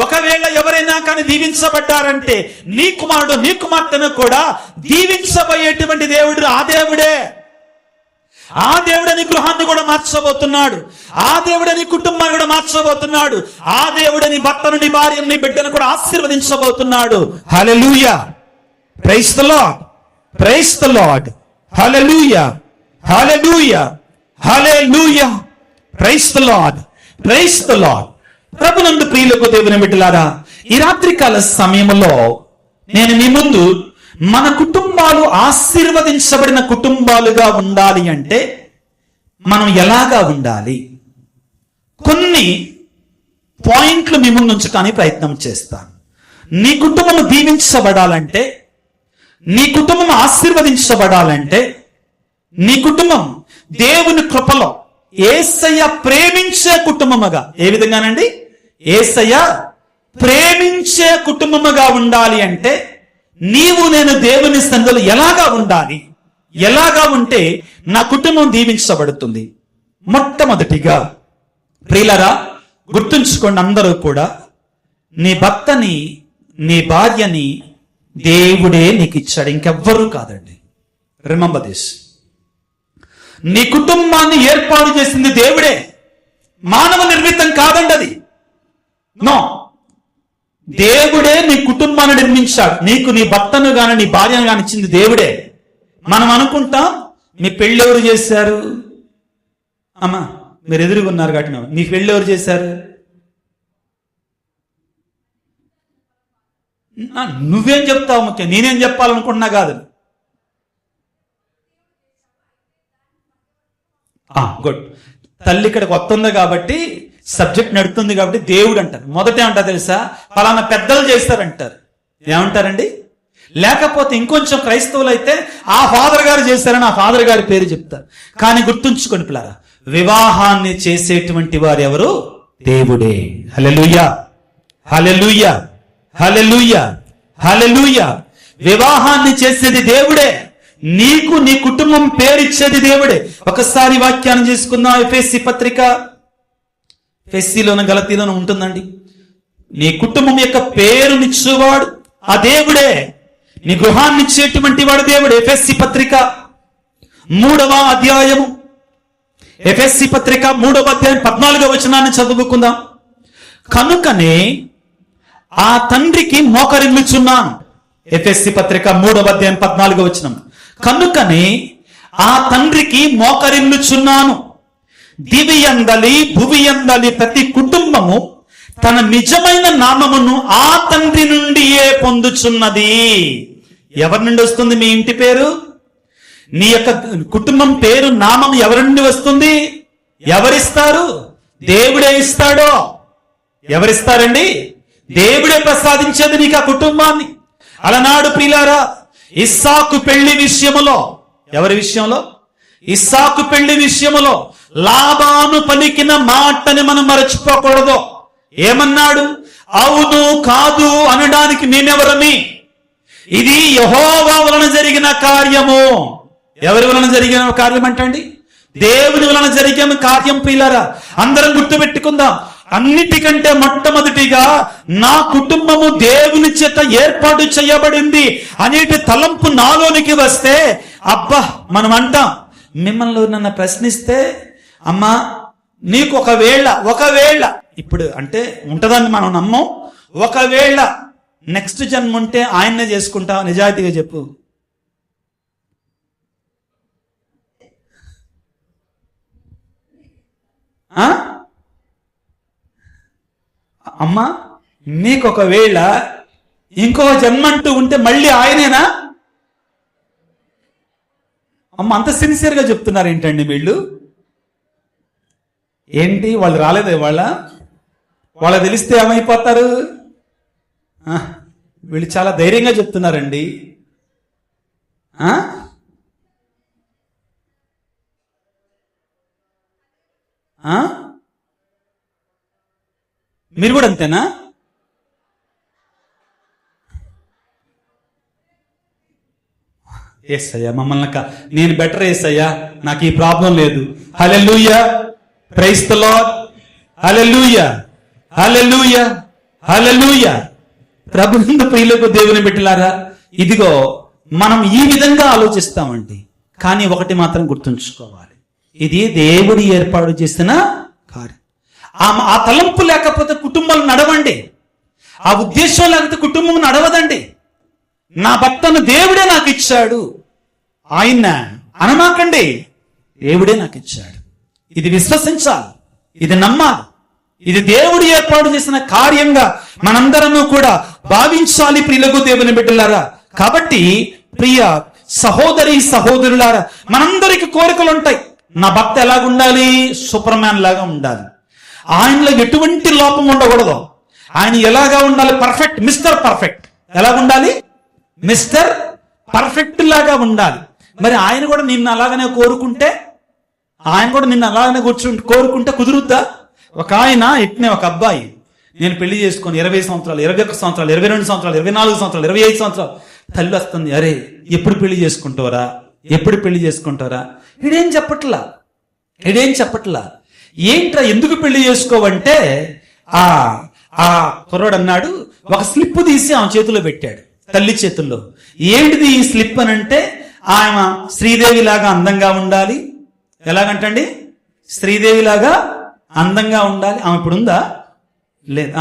ఒకవేళ ఎవరైనా కానీ దీవించబడ్డారంటే నీ కుమారుడు నీ కుమార్తెను కూడా దీవించబోయేటువంటి దేవుడు ఆ దేవుడే. ఆ దేవుడని గృహాన్ని కూడా మార్చబోతున్నాడు, ఆ దేవుడని కుటుంబాన్ని కూడా మార్చబోతున్నాడు, ఆ దేవుడని భర్తను, నీ భార్యను, నీ బిడ్డను కూడా ఆశీర్వదించబోతున్నాడు. Hallelujah, praise the Lord, praise the Lord, hallelujah, hallelujah, hallelujah, praise the Lord, praise the Lord. ప్రభునందు ప్రియులకు దేవుని బిడ్డలారా, ఈ రాత్రికాల సమయంలో నేను మీ ముందు మన కుటుంబాలు ఆశీర్వదించబడిన కుటుంబాలుగా ఉండాలి అంటే మనం ఎలాగా ఉండాలి, కొన్ని పాయింట్లు మీ ముందు ఉంచడానికి ప్రయత్నం చేస్తాను. నీ కుటుంబం దీవించబడాలంటే, నీ కుటుంబం ఆశీర్వదించబడాలంటే, నీ కుటుంబం దేవుని కృపలో యేసయ్య ప్రేమించే కుటుంబముగా, ఏ విధంగానండి, యేసయ్య ప్రేమించే కుటుంబముగా ఉండాలి అంటే నీవు నేను దేవుని సన్నిధిలో ఎలాగా ఉండాలి, ఎలాగా ఉంటే నా కుటుంబం దీవించబడుతుంది. మొట్టమొదటిగా ప్రియులారా గుర్తుంచుకోండి, అందరూ కూడా నీ భర్తని, నీ భార్యని దేవుడే నీకు ఇచ్చాడు, ఇంకెవ్వరూ కాదండి. Remember this. నీ కుటుంబాన్ని ఏర్పాటు చేసింది దేవుడే, మానవ నిర్మితం కాదండి అది. నో, దేవుడే నీ కుటుంబాన్ని నిర్మించాడు. నీకు నీ భర్తను గాని నీ భార్యను గాని ఇచ్చింది దేవుడే. మనం అనుకుంటాం మీ పెళ్ళి ఎవరు చేశారు, అమ్మా మీరు ఎదురుగున్నారు కాబట్టి మీ పెళ్ళి ఎవరు చేశారు, నువ్వేం చెప్తావు ముఖ్యం, నేనేం చెప్పాలనుకుంటున్నా కాదు. గుడ్. తల్లి ఇక్కడికి వస్తుంది కాబట్టి, సబ్జెక్ట్ నడుతుంది కాబట్టి దేవుడు అంటారు. మొదట ఏమంటారు తెలుసా, పలానా పెద్దలు చేస్తారంటారు. ఏమంటారండి? లేకపోతే ఇంకొంచెం క్రైస్తవులు అయితే ఆ ఫాదర్ గారు చేశారని ఆ ఫాదర్ గారి పేరు చెప్తారు. కానీ గుర్తుంచుకోండి పిల్లరా, వివాహాన్ని చేసేటువంటి వారు ఎవరు? దేవుడే. హల్లెలూయా, హల్లెలూయా, హల్లెలూయా, హల్లెలూయా. వివాహాన్ని చేసేది దేవుడే, నీకు నీ కుటుంబం పేరిచ్చేది దేవుడే. ఒకసారి వాక్యాన్ని చేసుకుందాం. ఎఫెసీ పత్రిక, ఎఫెసీలోన గలతీలోన ఉంటుందండి. నీ కుటుంబం యొక్క పేరునిచ్చేవాడు ఆ దేవుడే, నీ గృహాన్ని ఇచ్చేటువంటి వాడు దేవుడు. ఎఫెసీ పత్రిక 3వ అధ్యాయము, ఎఫెసీ పత్రిక 3వ అధ్యాయం 14వ వచనాన్ని చదువుకుందాం. కనుకనే ఆ తండ్రికి మోకరిల్లుచున్నాను. ఎఫెసీ పత్రిక 3వ అధ్యాయం 14వ వచనం. కనుకనే ఆ తండ్రికి మోకరిల్లుచున్నాను, దివియందలి భువియందలి ప్రతి కుటుంబము తన నిజమైన నామమును ఆ తండ్రి నుండియే పొందుచున్నది. ఎవరి నుండి వస్తుంది మీ ఇంటి పేరు? నీ యొక్క కుటుంబం పేరు నామం ఎవరి నుండి వస్తుంది? ఎవరిస్తారు? దేవుడే ఇస్తాడో. ఎవరిస్తారండి? దేవుడే ప్రసాదించేది నీకు ఆ కుటుంబాన్ని. అలనాడు ప్రియులారా, ఇస్సాకు పెళ్లి విషయములో, ఎవరి విషయంలో? ఇస్సాకు పెళ్లి విషయములో లాబాను పలికిన మాటని మనం మరచిపోకూడదు. ఏమన్నాడు? అవును కాదు అనడానికి మేమెవరమి? ఇది యెహోవా వలన జరిగిన కార్యము. ఎవరి వలన జరిగిన కార్యం అంటండి? దేవుని వలన జరిగిన కార్యం. ప్రియులారా, అందరం గుర్తుపెట్టుకుందాం. అన్నిటికంటే మొట్టమొదటిగా నా కుటుంబము దేవుని చేత ఏర్పాటు చేయబడింది అనేటి తలంపు నాలోనికి వస్తే, అబ్బా మనం అంటాం. మిమ్మల్ని నన్ను ప్రశ్నిస్తే, అమ్మా నీకు ఒకవేళ ఇప్పుడు అంటే ఉంటదని మనం నమ్మం, ఒకవేళ నెక్స్ట్ జన్మ ఉంటే ఆయన్నే చేసుకుంటావు, నిజాయితీగా చెప్పు. అమ్మా నీకు ఒకవేళ ఇంకో జన్మంటూ ఉంటే మళ్ళీ ఆయనేనా? అమ్మ అంత సిన్సియర్గా చెప్తున్నారు ఏంటండి వీళ్ళు? ఏంటి వాళ్ళు రాలేదే? వాళ్ళ తెలిస్తే ఏమైపోతారు? వీళ్ళు చాలా ధైర్యంగా చెప్తున్నారండి. మీరు కూడా అంతేనా? యేసయ్యా మమ్మల్ని నేను బెటర్ యేసయ్యా, నాకు ఈ ప్రాబ్లం లేదు. హల్లెలూయా, praise the Lord, hallelujah, hallelujah, హల్లెలూయా. ప్రభునందు ప్రియులకు దేవుని బిడ్డలారా, ఇదిగో మనం ఈ విధంగా ఆలోచిస్తామండి. కానీ ఒకటి మాత్రం గుర్తుంచుకోవాలి, ఇది దేవుడి ఏర్పాటు చేసిన కార్యం. ఆ తలంపు లేకపోతే కుటుంబాలు నడవండి. ఆ ఉద్దేశం లేకపోతే కుటుంబం నడవదండి. నా భర్తను దేవుడే నాకు ఇచ్చాడు, ఆయన అనమాకండి, దేవుడే నాకు ఇచ్చాడు. ఇది విశ్వసించాలి, ఇది నమ్మాలి. ఇది దేవుడు ఏర్పాటు చేసిన కార్యంగా మనందరము కూడా భావించాలి. ప్రియులకు దేవుని బిడ్డలారా, కాబట్టి ప్రియ సహోదరి సహోదరులారా, మనందరికి కోరికలు ఉంటాయి. నా భర్త ఎలాగుండాలి? సూపర్ మ్యాన్ లాగా ఉండాలి, ఆయనలో ఎటువంటి లోపం ఉండకూడదు. ఆయన ఎలాగా ఉండాలి? Perfect, mister perfect. ఎలాగుండాలి? మిస్టర్ పర్ఫెక్ట్ లాగా ఉండాలి. మరి ఆయన కూడా నిన్ను అలాగనే కోరుకుంటే, కోరుకుంటే కుదురుద్దా? ఒక ఆయన ఇట్నే ఒక అబ్బాయి, నేను పెళ్లి చేసుకొని 20 సంవత్సరాలు, 21 సంవత్సరాలు, 22 సంవత్సరాలు, 24 సంవత్సరాలు, 25 సంవత్సరాలు, తల్లి వస్తుంది, అరే ఎప్పుడు పెళ్లి చేసుకుంటారా, ఎప్పుడు పెళ్లి చేసుకుంటారా? ఇడేం చెప్పట్లా. ఏంట్రా ఎందుకు పెళ్లి చేసుకోవంటే, ఆ కుర్రాడు అన్నాడు, ఒక స్లిప్ తీసి ఆమె చేతిలో పెట్టాడు, తల్లి చేతుల్లో. ఏంటిది ఈ స్లిప్ అని అంటే, ఆమె శ్రీదేవి లాగా అందంగా ఉండాలి. ఎలాగంటండి? శ్రీదేవి లాగా అందంగా ఉండాలి. ఆమె ఇప్పుడు ఉందా? లేదు.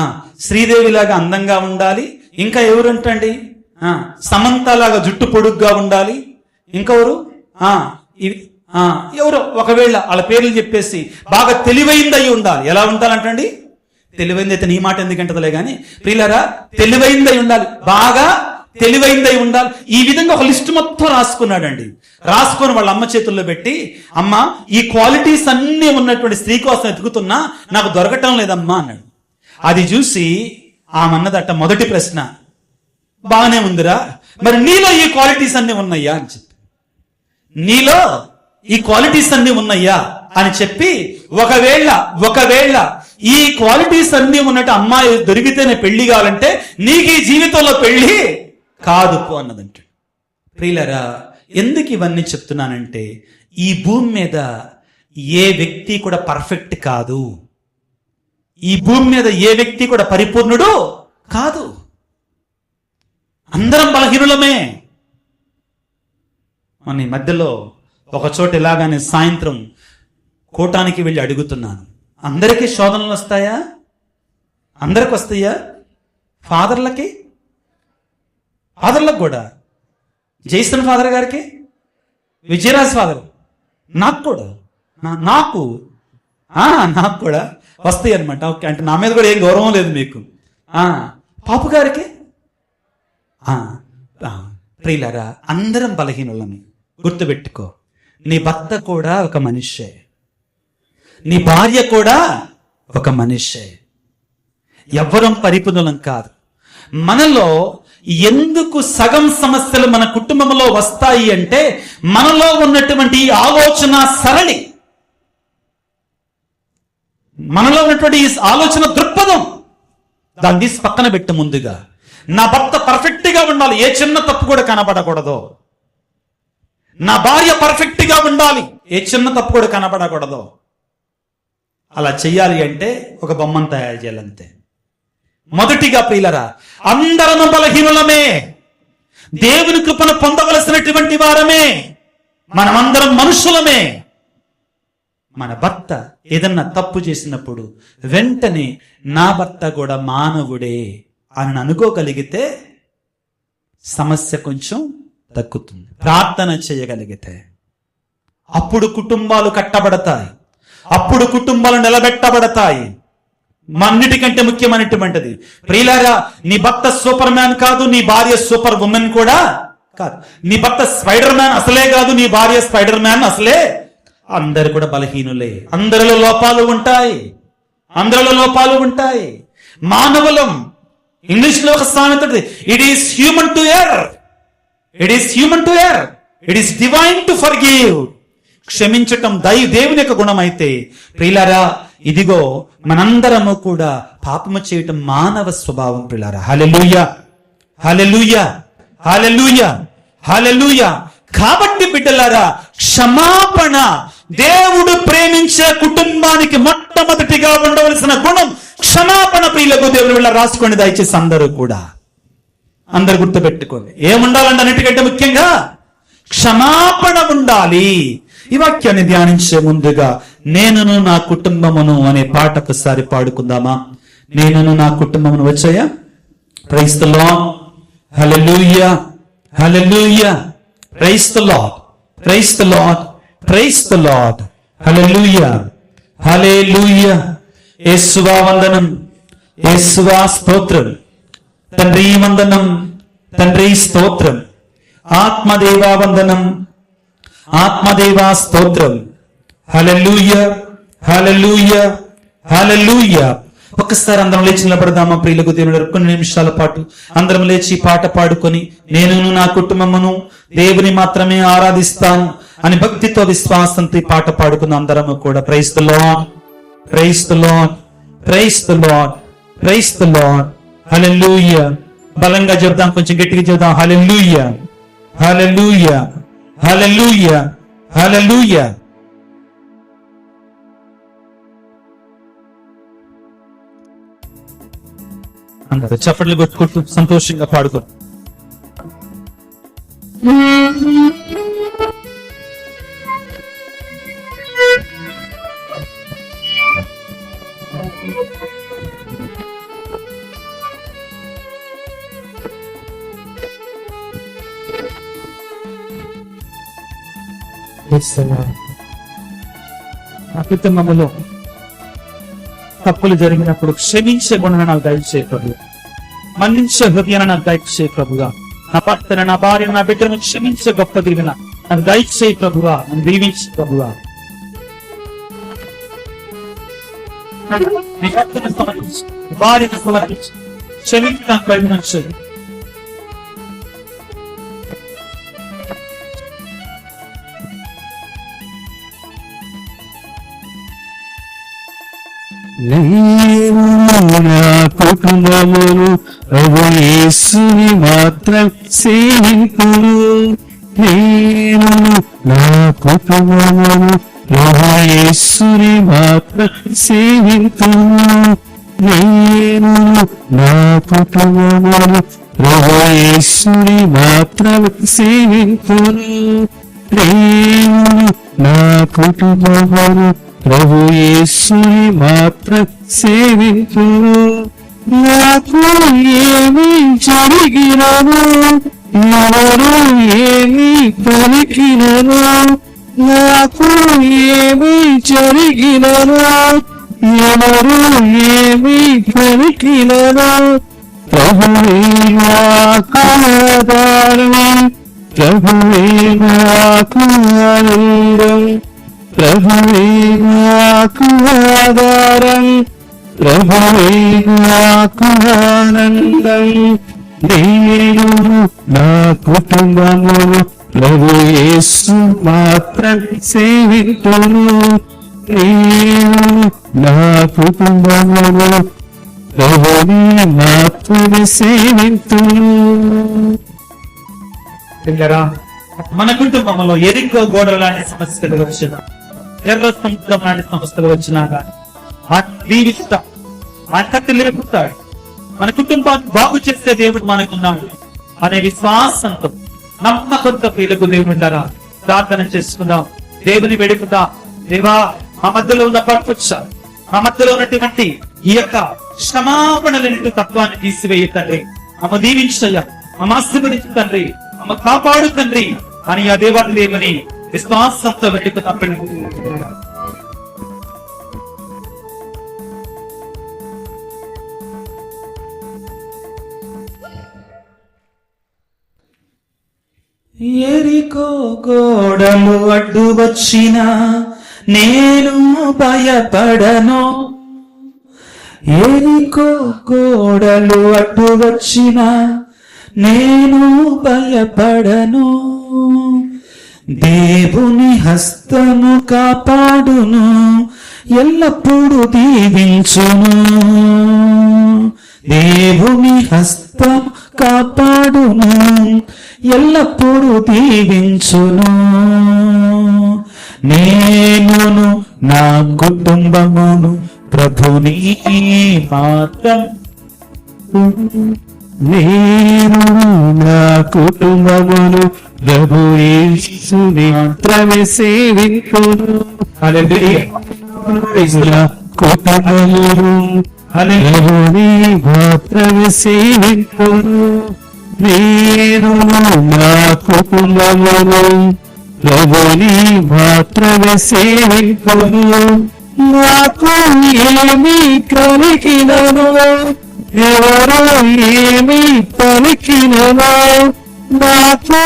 శ్రీదేవి లాగా అందంగా ఉండాలి. ఇంకా ఎవరంటండి? సమంత లాగా జుట్టు పొడుగ్గా ఉండాలి. ఇంకెవరు? ఎవరో ఒకవేళ వాళ్ళ పేర్లు చెప్పేసి బాగా తెలివైంది అయి ఉండాలి. ఎలా ఉండాలంటండి? తెలివైంది అయితే నీ మాట ఎందుకంటదిలే కానీ ప్రియులారా, తెలివైంది అయి ఉండాలి, బాగా తెలివైంది అయి ఉండాలి. ఈ విధంగా ఒక లిస్ట్ మొత్తం రాసుకున్నాడండి. రాసుకొని వాళ్ళ అమ్మ చేతుల్లో పెట్టి, అమ్మ ఈ క్వాలిటీస్ అన్ని ఉన్నటువంటి స్త్రీ కోసం ఎతుకుతున్నా, నాకు దొరకటం లేదమ్మా అన్నాడు. అది చూసి ఆమె అన్నదట, మొదటి ప్రశ్న, బాగానే ఉందిరా, మరి నీలో ఈ క్వాలిటీస్ అన్ని ఉన్నాయా అని చెప్పి, నీలో ఈ క్వాలిటీస్ అన్ని ఉన్నాయా అని చెప్పి, ఒకవేళ ఈ క్వాలిటీస్ అన్ని ఉన్నట్టు అమ్మాయి దొరికితేనే పెళ్లి కావాలంటే నీకు ఈ జీవితంలో పెళ్లి కాదు అన్నదంట. ప్రియులరా, ఎందుకు ఇవన్నీ చెప్తున్నానంటే ఈ భూమి మీద ఏ వ్యక్తి కూడా పర్ఫెక్ట్ కాదు. ఈ భూమి మీద ఏ వ్యక్తి కూడా పరిపూర్ణుడు కాదు. అందరం బలహీనులమే. మన ఈ మధ్యలో ఒక చోట ఇలాగానే సాయంత్రం కోటానికి వెళ్ళి అడుగుతున్నాను, అందరికీ శోధనలు వస్తాయా? అందరికి వస్తాయా? ఫాదర్లకు కూడా, జైసన్ ఫాదర్ గారికి, విజయరాజ్ ఫాదర్, నాకు కూడా నాకు కూడా వస్తాయి అనమాట. ఓకే, అంటే నా మీద కూడా ఏం గౌరవం లేదు మీకు. పాపు గారికి. ప్రియులారా, అందరం బలహీనులని గుర్తుపెట్టుకో. నీ భర్త కూడా ఒక మనిషే, నీ భార్య కూడా ఒక మనిషే. ఎవ్వరం పరిపూర్ణులం కాదు. మనలో ఎందుకు సగం సమస్యలు మన కుటుంబంలో వస్తాయి అంటే మనలో ఉన్నటువంటి ఆలోచన సరళి, మనలో ఉన్నటువంటి ఈ ఆలోచన దృక్పథం, దాన్ని తీసి పక్కన పెట్టు. ముందుగా నా భర్త పర్ఫెక్ట్ గా ఉండాలి, ఏ చిన్న తప్పు కూడా కనబడకూడదు. నా భార్య పర్ఫెక్ట్ గా ఉండాలి, ఏ చిన్న తప్పు కూడా కనబడకూడదు. అలా చెయ్యాలి అంటే ఒక బొమ్మను తయారు చేయాలంతే. మొదటిగా ప్రియులరా, అందరము బలహీనులమే, దేవుని కృపను పొందవలసినటువంటి వారమే, మనమందరం మనుషులమే. మన భర్త ఏదన్నా తప్పు చేసినప్పుడు వెంటనే నా భర్త కూడా మానవుడే అని అనుకోగలిగితే సమస్య కొంచెం తగ్గుతుంది. ప్రార్థన చేయగలిగితే అప్పుడు కుటుంబాలు కట్టబడతాయి, అప్పుడు కుటుంబాలు నిలబెట్టబడతాయి. అన్నిటికంటే ముఖ్యమైనటువంటిది ప్రియులారా, నీ భర్త సూపర్ మ్యాన్ కాదు, నీ భార్య సూపర్ ఉమెన్ కూడా కాదు. నీ భర్త స్పైడర్ మ్యాన్ అసలే కాదు, నీ భార్య స్పైడర్ మ్యాన్ అసలే. అందరు కూడా బలహీనులే, అందరిలో లోపాలు ఉంటాయి, అందరిలో లోపాలు ఉంటాయి. మానవులం. ఇంగ్లీష్ లో ఒక సామెత, it is human to err, it is human to err, it is divine to forgive. క్షమించటం దేవుని యొక్క గుణం అయితే ప్రియులారా, ఇదిగో మనందరము కూడా పాపము చేయటం మానవ స్వభావం. ప్రియులారా, హల్లెలూయా, హల్లెలూయా, హల్లెలూయా, హల్లెలూయా. కాబట్టి బిడ్డలారా, క్షమాపణ దేవుడు ప్రేమించే కుటుంబానికి మొట్టమొదటిగా ఉండవలసిన గుణం క్షమాపణ. ప్రియులకు దేవుని వల్ల రాసుకోండి దయచేసి అందరూ కూడా, అందరు గుర్తుపెట్టుకోండి. ఏముండాలంటే అన్నిటికంటే ముఖ్యంగా క్షమాపణ ఉండాలి. ఈ వాక్యాన్ని ధ్యానించే ముందుగా నేనును నా కుటుంబమును అనే పాట ఒకసారి పాడుకుందామా? నేనును నా కుటుంబమును. వచ్చాయా? Praise the Lord, hallelujah, hallelujah, praise the Lord, praise the Lord, praise the Lord, hallelujah, hallelujah. యేసువా వందనం, యేసువా స్తోత్రం, తండ్రి వందనం, తండ్రి స్తోత్రం, ఆత్మదేవా వందనం, ఆత్మదేవా స్తోత్రం, హల్లెలూయా, హల్లెలూయా, హల్లెలూయా. ఒక్కసారి అందరం లేచి నిలబడదామా? ప్రియులకు దేవుడు కొన్ని నిమిషాల పాటు అందరం లేచి పాట పాడుకొని నేను నా కుటుంబమును దేవుని మాత్రమే ఆరాధిస్తాను అని భక్తితో విశ్వాసంతో పాట పాడుకున్న అందరము కూడా. Praise the Lord, praise the Lord, praise the Lord, praise the Lord, hallelujah. బలంగా చెప్దాం, కొంచెం గట్టిగా చెప్దాం. హల్లెలూయా, హల్లెలూయా, హల్లెలూయా, హల్లెలూయా. అందరూ చప్పట్లు కొట్టుకుంటూ సంతోషంగా పాడుకో. నా కుటుంబంలో తప్పులు జరిగినప్పుడు క్షమించే గుణాన్ని నాకు దయచేయ ప్రభు, మన్నించే హృదయాన్ని నాకు దయచేయ ప్రభుగా. నా భర్తను, నా భార్యను, నా బిడ్డను క్షమించే గొప్ప దీవెన నాకు దయచేయ ప్రభుగా, నన్ను దీవించే ప్రభుగా. నీ భర్తను సమర్పించి, భార్యను సమర్పించి క్షమించడానికి ప్రయత్నించండి. నేను నా కుటుంబమును ప్రభు యేసుని మాత్రం సేవింతును. నేను నా కుటుంబమును ప్రభు యేసుని మాత్రం సేవింతును. నేను నా కుటుంబమును ప్రభు యేసుని మాత్రం సేవింతును. నేను నా కుటుంబమును ప్రభు యేసుని మాత్రం సేవింతును. నాకు ఏమి జరిగినను, ఎవరు ఏమి పలికినను, నాకు ఏమి జరిగినను, ఎవరు ఏమి పలికినను, ప్రభువే నాకు ఆధారం, ప్రభువే నాకు ఆనందం, ప్రభువే నాకు ఆధారం, ప్రభువే నాకు ఆనందం. నేను నా కుటుంబమును ప్రభు యేసు మాత్రం సేవింతును. నేను నా కుటుంబమును ప్రభుని మాత్రమే సేవింతును. పిల్లరా, మన కుటుంబంలో ఎరికో గోడలు లాంటి సమస్యలు వచ్చినా, ఎర్ర సముద్రం లాంటి సమస్యలు వచ్చినా కానీ దీవిస్తా, మన కత్తి లేపుతాడు. మన కుటుంబాన్ని బాగు చేసే దేవుడు మనకున్నాడు అనే విశ్వాసంతో, నమ్మకంతో పిలుపు దేవుడుంటారా ప్రార్థన చేసుకుందాం, దేవుని వెడుకుదాం. దేవా, మా మధ్యలో ఉన్న పర్పుచ్చ, మా మధ్యలో ఉన్నటువంటి ఈ యొక్క క్షమాపణ లేని తత్వాన్ని తీసివేయ తండ్రి. మమ్మ దీవించయ్యా, మమ్మ ఆశీర్వదించు తండ్రి, మమ్మ కాపాడు తండ్రి అని ఆ దేవాన్ని దేవుని విశ్వాసంతో వెడుకుదాం. ఎరికో గోడలు అడ్డు వచ్చిన నేను భయపడను, ఎరికో గోడలు అడ్డు వచ్చిన నేను భయపడను. దేవుని హస్తము కాపాడును, ఎల్లప్పుడూ దీవించును. దేవుని హస్తం కాపాడును, ఎల్లప్పుడూ దీవించును. నేనును నా కుటుంబమును ప్రభుని మాత్రం, నేను నా కుటుంబమును ప్రభు యేసుని మాత్రమే సేవింతును. హల్లెలూయా. కుటుంబమును ప్రభుని మాత్రమే సేవింతును. నేను నా కుటుంబమును ప్రభుని మాత్రమే సేవింతును. నాకు ఏమి కలిగినను, ఎవరు ఏమి పలికినను, నాకు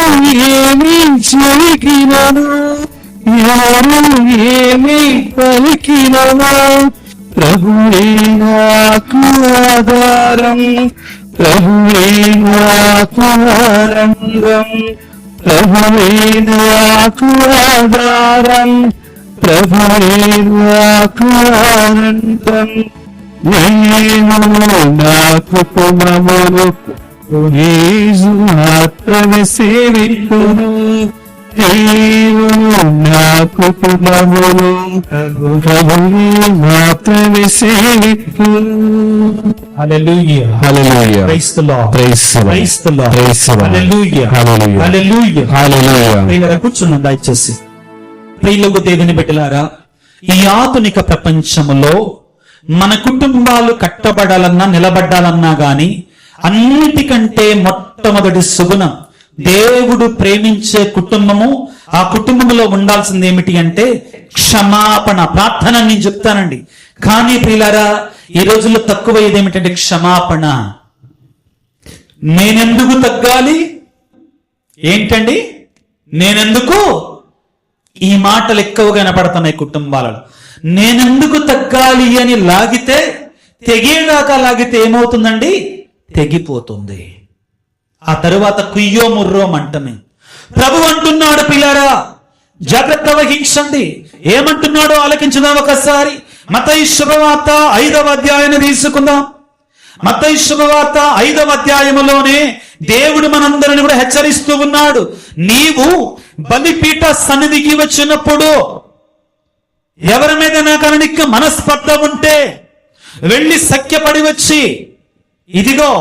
ఏమి జరిగినను, ఎవరు ఏమి పలికినను, ప్రభువే నాకు ఆధారం, ప్రభువే నాకు ఆనందం, ప్రభువే నాకు ఆధారం, ప్రభువే నాకు ఆనందం. నేను నా కుటుంబమును యేసు మాత్రమే సేవింతును. నేను నా కుటుంబమును ప్రభుని మాత్రమే సేవింతును. Hallelujah. Hallelujah. Praise the Lord. Praise the Lord. Praise the Lord. Praise the Lord. Hallelujah. Hallelujah. Hallelujah. Hallelujah. ప్రియులారా, కూర్చున్నాం దయచేసి. ప్రియులకు దేవుని బిడ్డలారా, ఈ ఆధునిక ప్రపంచములో మన కుటుంబాలు కట్టబడాలన్నా నిలబడాలన్నా గాని అన్నిటికంటే మొట్టమొదటి సుగుణం దేవుడు ప్రేమించే కుటుంబము. ఆ కుటుంబంలో ఉండాల్సింది ఏమిటి అంటే క్షమాపణ, ప్రార్థన. నేను చెప్తానండి, కానీ ప్రియులారా ఈ రోజుల్లో తక్కువ ఏమిటంటే క్షమాపణ. నేనెందుకు తగ్గాలి ఏంటండి, నేనెందుకు, ఈ మాటలు ఎక్కువగా వినపడుతున్నాయి కుటుంబాలలో. నేనెందుకు తగ్గాలి అని లాగితే, తెగేదాకా లాగితే ఏమవుతుందండి, తెగిపోతుంది. ఆ తరువాత కుయ్యో ముర్రో మంటమే. ప్రభు అంటున్నాడు, పిల్లారా జాగ్రత్త వహించండి. ఏమంటున్నాడో ఆలకించుదాం ఒకసారి. మత్తయి శుభవార్త 5వ అధ్యాయాన్ని తీసుకుందాం. మత్తయి శుభవార్త 5వ అధ్యాయములోనే దేవుడు మనందరిని కూడా హెచ్చరిస్తూ ఉన్నాడు. నీవు బలిపీఠ సన్నిధికి వచ్చినప్పుడు ఎవరి మీద నాకు నీకు మనస్పర్ధ ఉంటే వెళ్ళి సఖ్యపడి వచ్చి ఇదిగో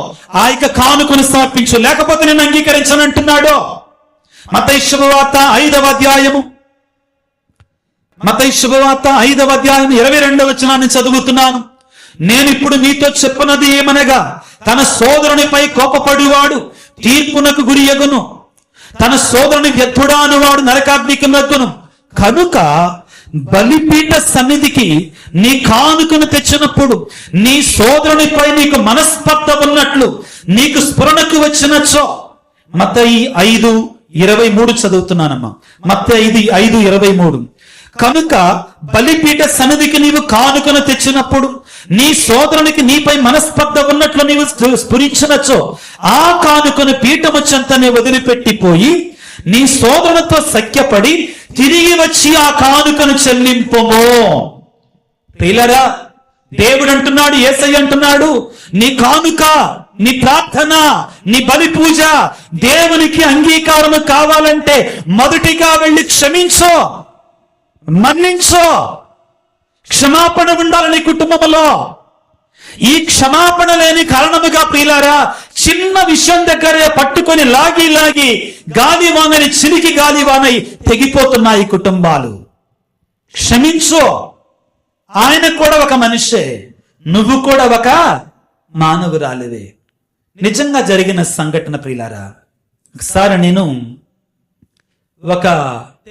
ఆ యొక్క కానుకను సమర్పించు, లేకపోతే నేను అంగీకరించనంటున్నాడు. మత్తయి శుభవార్త 5వ అధ్యాయము, మత్తయి శుభవార్త 5వ అధ్యాయం 22వ వచనాన్ని చదువుతున్నాను. నేను ఇప్పుడు మీతో చెప్పినది ఏమనగా, తన సోదరునిపై కోపపడివాడు తీర్పునకు గురియగును, తన సోదరుని వ్యర్థుడా అనువాడు నరకాగ్నికి మెగ్గును. కనుక బలిపీఠ సన్నిధికి నీ కానుకను తెచ్చినప్పుడు నీ సోదరునిపై నీకు మనస్పర్ధ ఉన్నట్లు నీకు స్ఫురణకు వచ్చినచో. మత్తయి 5:23 చదువుతున్నానమ్మా. మత్తయి 5:23. కనుక బలిపీఠ సన్నిధికి నీవు కానుకను తెచ్చినప్పుడు నీ సోదరునికి నీపై మనస్పర్ధ ఉన్నట్లు నీవు స్ఫురించినచో ఆ కానుకను పీఠము చెంతనే వదిలిపెట్టిపోయి నీ సోదరునితో సఖ్యపడి తిరిగి వచ్చి ఆ కానుకను చెల్లింపుము. ప్రియులారా, దేవుడు అంటున్నాడు, యేసయ్య అంటున్నాడు, నీ కానుక, నీ ప్రార్థన, నీ బలి పూజ దేవునికి అంగీకారము కావాలంటే మొదటిగా వెళ్ళి క్షమించో, మన్నించో. క్షమాపణ ఉండాలి నీ కుటుంబంలో. ఈ క్షమాపణ లేని కారణముగా ప్రియులారా చిన్న విషయం దగ్గరే పట్టుకొని లాగి గాలివానని చిలికి గాలివానై తెగిపోతున్నాయి కుటుంబాలు. క్షమించో. ఆయన కూడా ఒక మనిషే, నువ్వు కూడా ఒక మానవురాలివే. నిజంగా జరిగిన సంఘటన ప్రియులారా, ఒకసారి నేను ఒక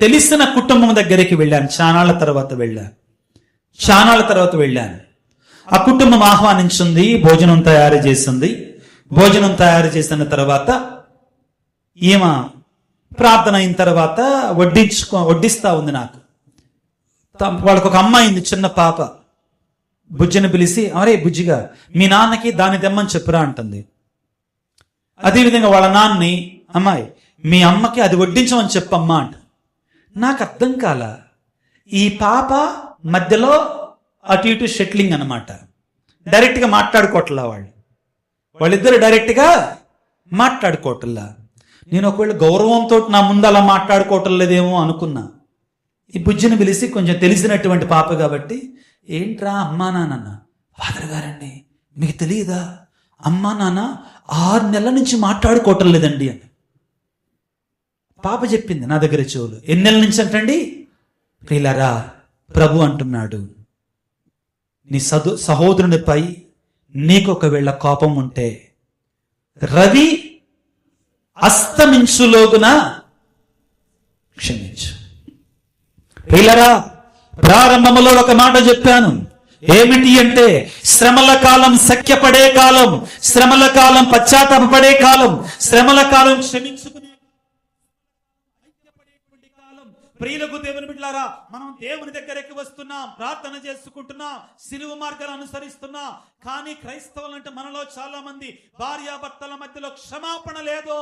తెలిసిన కుటుంబం దగ్గరికి వెళ్ళాను. చానాళ్ళ తర్వాత వెళ్ళాను. ఆ కుటుంబం ఆహ్వానించింది, భోజనం తయారు చేసింది. భోజనం తయారు చేసిన తర్వాత ఈమె ప్రార్థన అయిన తర్వాత వడ్డిస్తా ఉంది నాకు. వాళ్ళకు ఒక అమ్మాయి ఉంది, చిన్న పాప. బుజ్జిని పిలిచి, అరే బుజ్జిగా మీ నాన్నకి దాన్ని తెమ్మని చెప్పురా అంటుంది. అదేవిధంగా వాళ్ళ నాన్నని, అమ్మాయి మీ అమ్మకి అది వడ్డించమని చెప్పమ్మా అంట. నాకు అర్థం కాల. ఈ పాప మధ్యలో అటు ఇటు షెట్లింగ్ అనమాట. డైరెక్ట్గా మాట్లాడుకోవట్లా వాళ్ళిద్దరు డైరెక్ట్గా మాట్లాడుకోవట్లా. నేను ఒకవేళ గౌరవంతో నా ముందు అలా మాట్లాడుకోవటం లేదేమో అనుకున్నా. ఈ బుజ్జిని పిలిచి, కొంచెం తెలిసినటువంటి పాప కాబట్టి, ఏంట్రా అమ్మా నాన్న? ఫాదర్ గారండి, మీకు తెలియదా అమ్మా నాన్న 6 నెలల నుంచి మాట్లాడుకోవటం లేదండి అని పాప చెప్పింది నా దగ్గర చెవులు. ఎన్ని నెలల నుంచి అంటండి? ప్రియులారా, ప్రభు అంటున్నాడు, నీ సహోదరునిపై నీకు ఒకవేళ కోపం ఉంటే రవి అస్తమించులోగున క్షమించు. ప్రియులారా, ప్రారంభంలో ఒక మాట చెప్పాను. ఏమిటి అంటే, శ్రమల కాలం సఖ్యపడే కాలం, శ్రమల కాలం పశ్చాత్తాపపడే కాలం, శ్రమల కాలం క్షమించుకునే కాలం. ప్రియులకు దేవుని బిడ్డలారా, మనం దేవుని దగ్గరికి వస్తున్నాం, ప్రార్థన చేసుకుంటున్నాం, సిలువ మార్గాలు అనుసరిస్తున్నాం. కానీ క్రైస్తవులంటే మనలో చాలా మంది భార్యాభర్తల మధ్యలో క్షమాపణ లేదు.